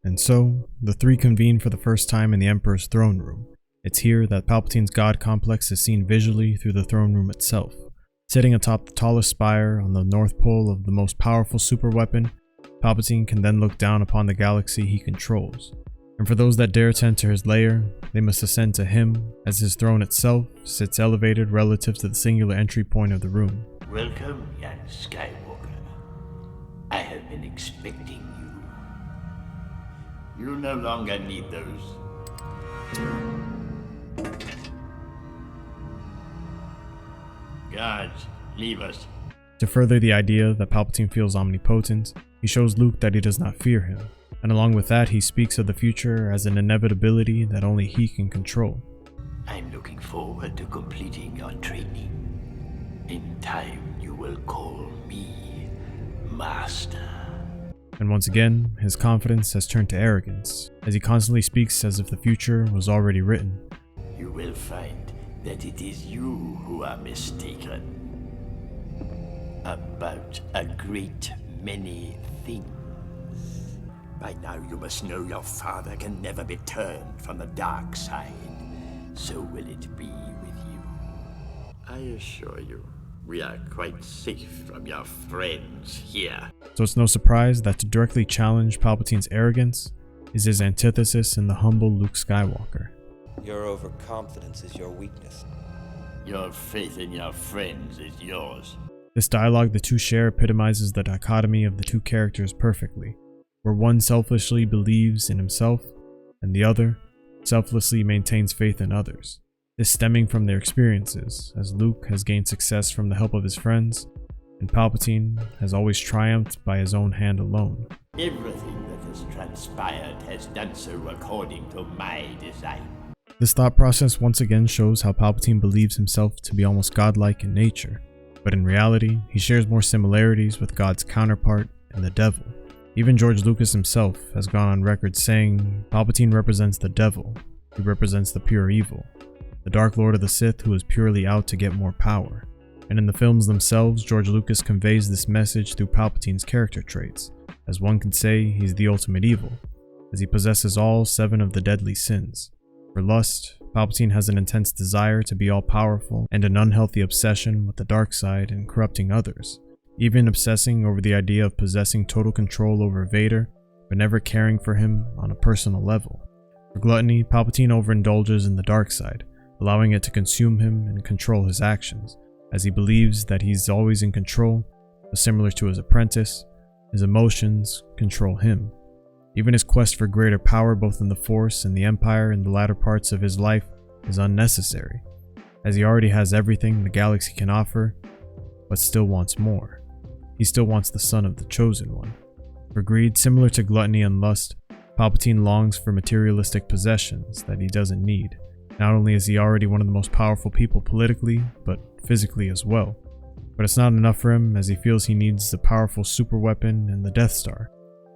And so, the three convene for the first time in the Emperor's throne room. It's here that Palpatine's god complex is seen visually through the throne room itself. Sitting atop the tallest spire on the North Pole of the most powerful superweapon, Palpatine can then look down upon the galaxy he controls. And for those that dare to enter his lair, they must ascend to him, as his throne itself sits elevated relative to the singular entry point of the room. Welcome, young Skywalker. I have been expecting you. You no longer need those. Guards, leave us. To further the idea that Palpatine feels omnipotent, he shows Luke that he does not fear him, and along with that he speaks of the future as an inevitability that only he can control. I'm looking forward to completing your training. In time you will call me Master. And once again, his confidence has turned to arrogance, as he constantly speaks as if the future was already written. You will find that it is you who are mistaken about a great many things. By now you must know your father can never be turned from the dark side. So will it be with you. I assure you, we are quite safe from your friends here. So it's no surprise that to directly challenge Palpatine's arrogance is his antithesis in the humble Luke Skywalker. Your overconfidence is your weakness. Your faith in your friends is yours. This dialogue the two share epitomizes the dichotomy of the two characters perfectly, where one selfishly believes in himself, and the other selflessly maintains faith in others. This stemming from their experiences, as Luke has gained success from the help of his friends, and Palpatine has always triumphed by his own hand alone. Everything that has transpired has done so according to my design. This thought process once again shows how Palpatine believes himself to be almost godlike in nature, but in reality, he shares more similarities with God's counterpart in the devil. Even George Lucas himself has gone on record saying Palpatine represents the devil, he represents the pure evil, the Dark Lord of the Sith who is purely out to get more power. And in the films themselves, George Lucas conveys this message through Palpatine's character traits, as one could say he's the ultimate evil, as he possesses all 7 of the deadly sins. For lust, Palpatine has an intense desire to be all-powerful and an unhealthy obsession with the dark side and corrupting others, even obsessing over the idea of possessing total control over Vader, but never caring for him on a personal level. For gluttony, Palpatine overindulges in the dark side, allowing it to consume him and control his actions, as he believes that he's always in control, but similar to his apprentice, his emotions control him. Even his quest for greater power both in the Force and the Empire in the latter parts of his life is unnecessary, as he already has everything the galaxy can offer, but still wants more. He still wants the son of the Chosen One. For greed, similar to gluttony and lust, Palpatine longs for materialistic possessions that he doesn't need. Not only is he already one of the most powerful people politically, but physically as well. But it's not enough for him, as he feels he needs the powerful superweapon and the Death Star,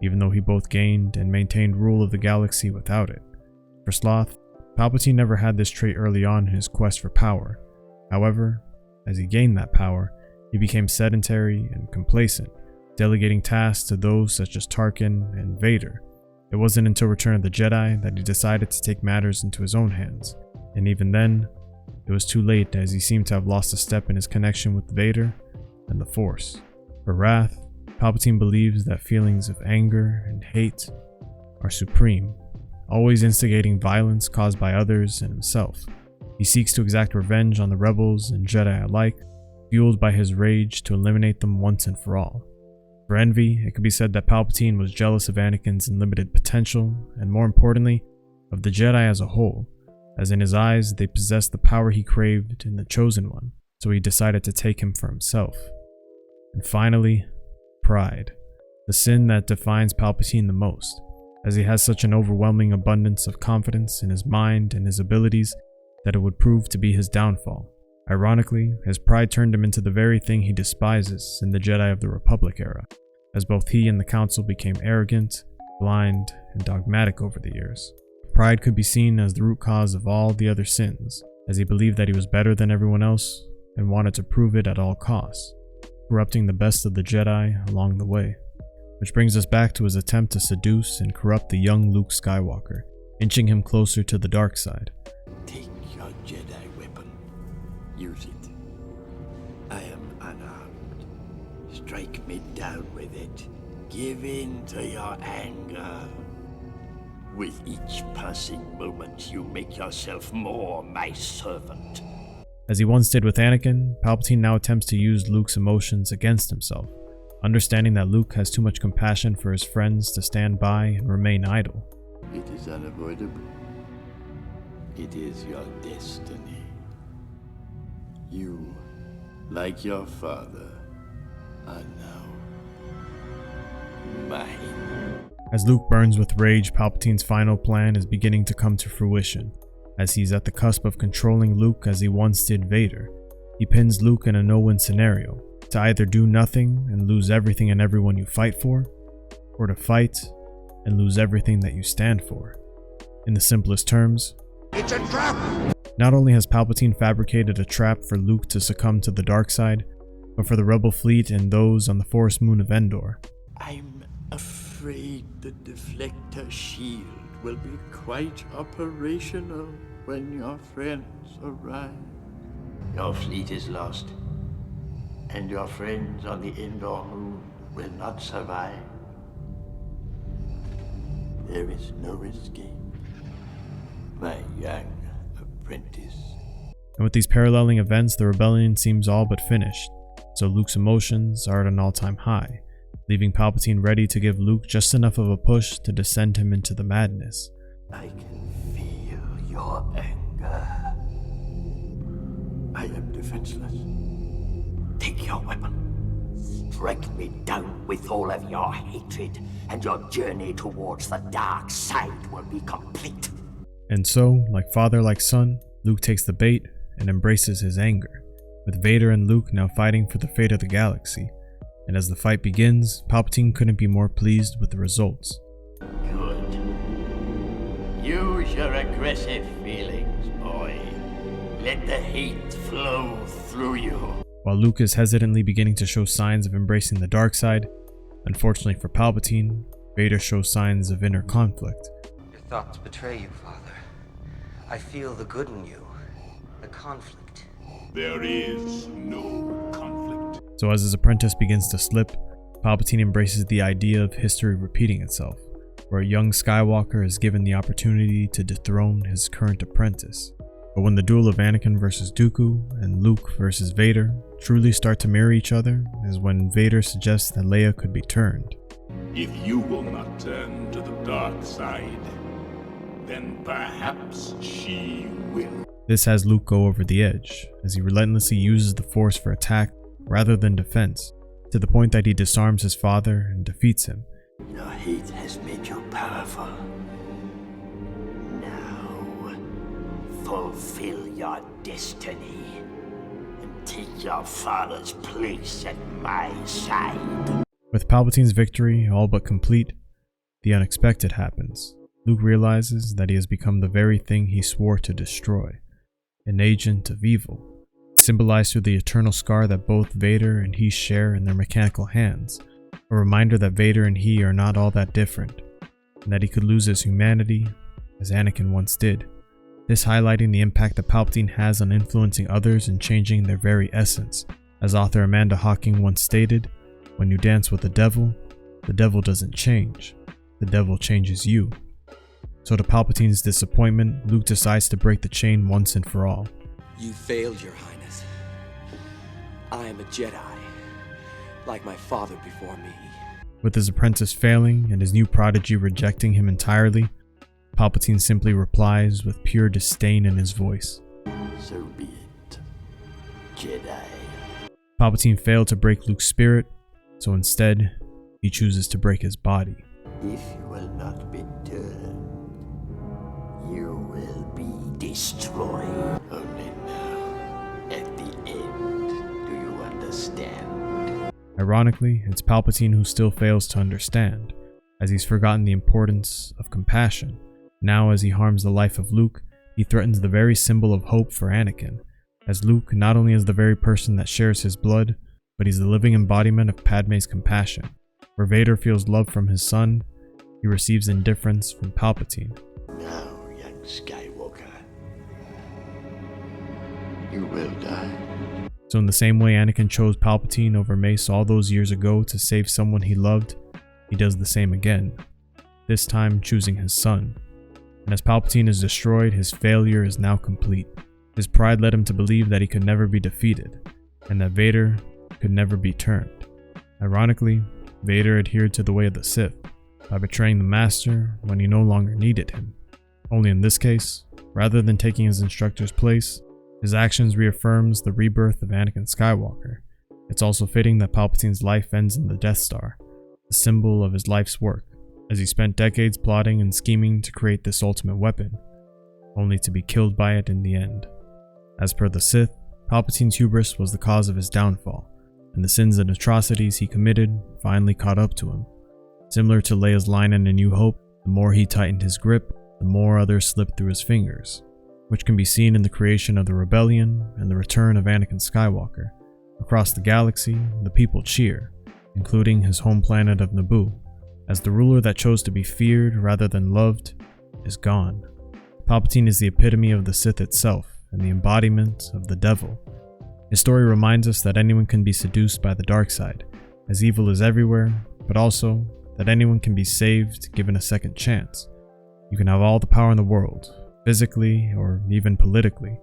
even though he both gained and maintained rule of the galaxy without it. For sloth, Palpatine never had this trait early on in his quest for power. However, as he gained that power, he became sedentary and complacent, delegating tasks to those such as Tarkin and Vader. It wasn't until Return of the Jedi that he decided to take matters into his own hands, and even then, it was too late, as he seemed to have lost a step in his connection with Vader and the Force. For wrath, Palpatine believes that feelings of anger and hate are supreme, always instigating violence caused by others and himself. He seeks to exact revenge on the rebels and Jedi alike, fueled by his rage to eliminate them once and for all. For envy, it could be said that Palpatine was jealous of Anakin's unlimited potential, and more importantly, of the Jedi as a whole, as in his eyes they possessed the power he craved in the Chosen One, so he decided to take him for himself. And finally, pride, the sin that defines Palpatine the most, as he has such an overwhelming abundance of confidence in his mind and his abilities that it would prove to be his downfall. Ironically, his pride turned him into the very thing he despises in the Jedi of the Republic era, as both he and the Council became arrogant, blind, and dogmatic over the years. Pride could be seen as the root cause of all the other sins, as he believed that he was better than everyone else and wanted to prove it at all costs, corrupting the best of the Jedi along the way. Which brings us back to his attempt to seduce and corrupt the young Luke Skywalker, inching him closer to the dark side. Take your Jedi weapon. Use it. I am unarmed. Strike me down with it. Give in to your anger. With each passing moment, you make yourself more my servant. As he once did with Anakin, Palpatine now attempts to use Luke's emotions against himself, understanding that Luke has too much compassion for his friends to stand by and remain idle. It is unavoidable. It is your destiny. You, like your father, are now mine. As Luke burns with rage, Palpatine's final plan is beginning to come to fruition, as he's at the cusp of controlling Luke as he once did Vader. He pins Luke in a no-win scenario, to either do nothing and lose everything and everyone you fight for, or to fight and lose everything that you stand for. In the simplest terms, it's a trap! Not only has Palpatine fabricated a trap for Luke to succumb to the dark side, but for the Rebel fleet and those on the forest moon of Endor. I'm afraid the deflector shield will be quite operational when your friends arrive. Your fleet is lost, and your friends on the Endor moon will not survive. There is no escape, my young apprentice. And with these paralleling events, the rebellion seems all but finished, so Luke's emotions are at an all-time high, leaving Palpatine ready to give Luke just enough of a push to descend him into the madness. I can feel your anger. I am defenseless. Take your weapon. Strike me down with all of your hatred, and your journey towards the dark side will be complete. And so, like father like son, Luke takes the bait and embraces his anger, with Vader and Luke now fighting for the fate of the galaxy. And as the fight begins, Palpatine couldn't be more pleased with the results. Good. Use your aggressive feelings, boy. Let the hate flow through you. While Luke is hesitantly beginning to show signs of embracing the dark side, unfortunately for Palpatine, Vader shows signs of inner conflict. Your thoughts betray you, Father. I feel the good in you, the conflict. There is no conflict. So as his apprentice begins to slip, Palpatine embraces the idea of history repeating itself, where a young Skywalker is given the opportunity to dethrone his current apprentice. But when the duel of Anakin versus Dooku and Luke versus Vader truly start to mirror each other is when Vader suggests that Leia could be turned. If you will not turn to the dark side, then perhaps she will. This has Luke go over the edge, as he relentlessly uses the Force for attack rather than defense, to the point that he disarms his father and defeats him. Your hate has made you powerful. Now, fulfill your destiny and take your father's place at my side. With Palpatine's victory all but complete, the unexpected happens. Luke realizes that he has become the very thing he swore to destroy, an agent of evil, symbolized through the eternal scar that both Vader and he share in their mechanical hands, a reminder that Vader and he are not all that different, and that he could lose his humanity, as Anakin once did. This highlighting the impact that Palpatine has on influencing others and changing their very essence. As author Amanda Hawking once stated, when you dance with the devil doesn't change, the devil changes you. So to Palpatine's disappointment, Luke decides to break the chain once and for all. You failed, Your Highness. I am a Jedi, like my father before me. With his apprentice failing and his new prodigy rejecting him entirely, Palpatine simply replies with pure disdain in his voice. So be it, Jedi. Palpatine failed to break Luke's spirit, so instead, he chooses to break his body. If you will not be turned, you will be destroyed. Only now, at understand. Ironically, it's Palpatine who still fails to understand, as he's forgotten the importance of compassion. Now, as he harms the life of Luke, he threatens the very symbol of hope for Anakin, as Luke not only is the very person that shares his blood, but he's the living embodiment of Padme's compassion. Where Vader feels love from his son, he receives indifference from Palpatine. Now, young Skywalker, you will die. So in the same way Anakin chose Palpatine over Mace all those years ago to save someone he loved, he does the same again, this time choosing his son. And as Palpatine is destroyed, his failure is now complete. His pride led him to believe that he could never be defeated, and that Vader could never be turned. Ironically, Vader adhered to the way of the Sith by betraying the Master when he no longer needed him. Only in this case, rather than taking his instructor's place, his actions reaffirms the rebirth of Anakin Skywalker. It's also fitting that Palpatine's life ends in the Death Star, the symbol of his life's work, as he spent decades plotting and scheming to create this ultimate weapon, only to be killed by it in the end. As per the Sith, Palpatine's hubris was the cause of his downfall, and the sins and atrocities he committed finally caught up to him. Similar to Leia's line in A New Hope, the more he tightened his grip, the more others slipped through his fingers, which can be seen in the creation of the Rebellion and the return of Anakin Skywalker. Across the galaxy, the people cheer, including his home planet of Naboo, as the ruler that chose to be feared rather than loved is gone. Palpatine is the epitome of the Sith itself and the embodiment of the devil. His story reminds us that anyone can be seduced by the dark side, as evil is everywhere, but also that anyone can be saved given a second chance. You can have all the power in the world, physically or even politically,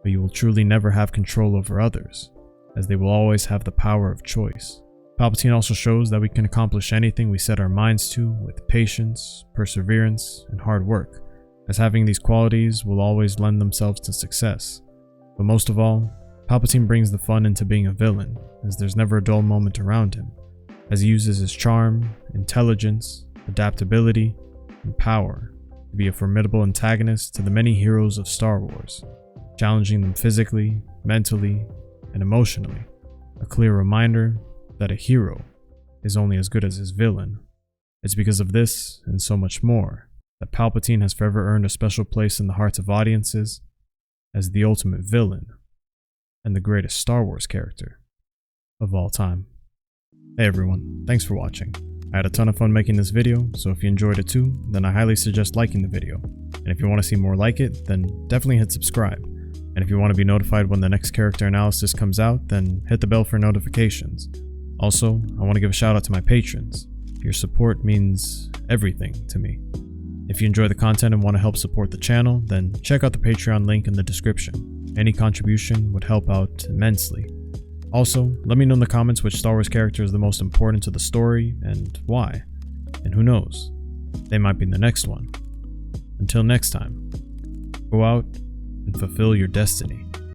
but you will truly never have control over others, as they will always have the power of choice. Palpatine also shows that we can accomplish anything we set our minds to with patience, perseverance, and hard work, as having these qualities will always lend themselves to success. But most of all, Palpatine brings the fun into being a villain, as there's never a dull moment around him, as he uses his charm, intelligence, adaptability, and power to be a formidable antagonist to the many heroes of Star Wars, challenging them physically, mentally, and emotionally. A clear reminder that a hero is only as good as his villain. It's because of this, and so much more, that Palpatine has forever earned a special place in the hearts of audiences as the ultimate villain and the greatest Star Wars character of all time. Hey everyone, thanks for watching. I had a ton of fun making this video, so if you enjoyed it too, then I highly suggest liking the video. And if you want to see more like it, then definitely hit subscribe. And if you want to be notified when the next character analysis comes out, then hit the bell for notifications. Also, I want to give a shout out to my patrons. Your support means everything to me. If you enjoy the content and want to help support the channel, then check out the Patreon link in the description. Any contribution would help out immensely. Also, let me know in the comments which Star Wars character is the most important to the story and why. And who knows, they might be in the next one. Until next time, go out and fulfill your destiny.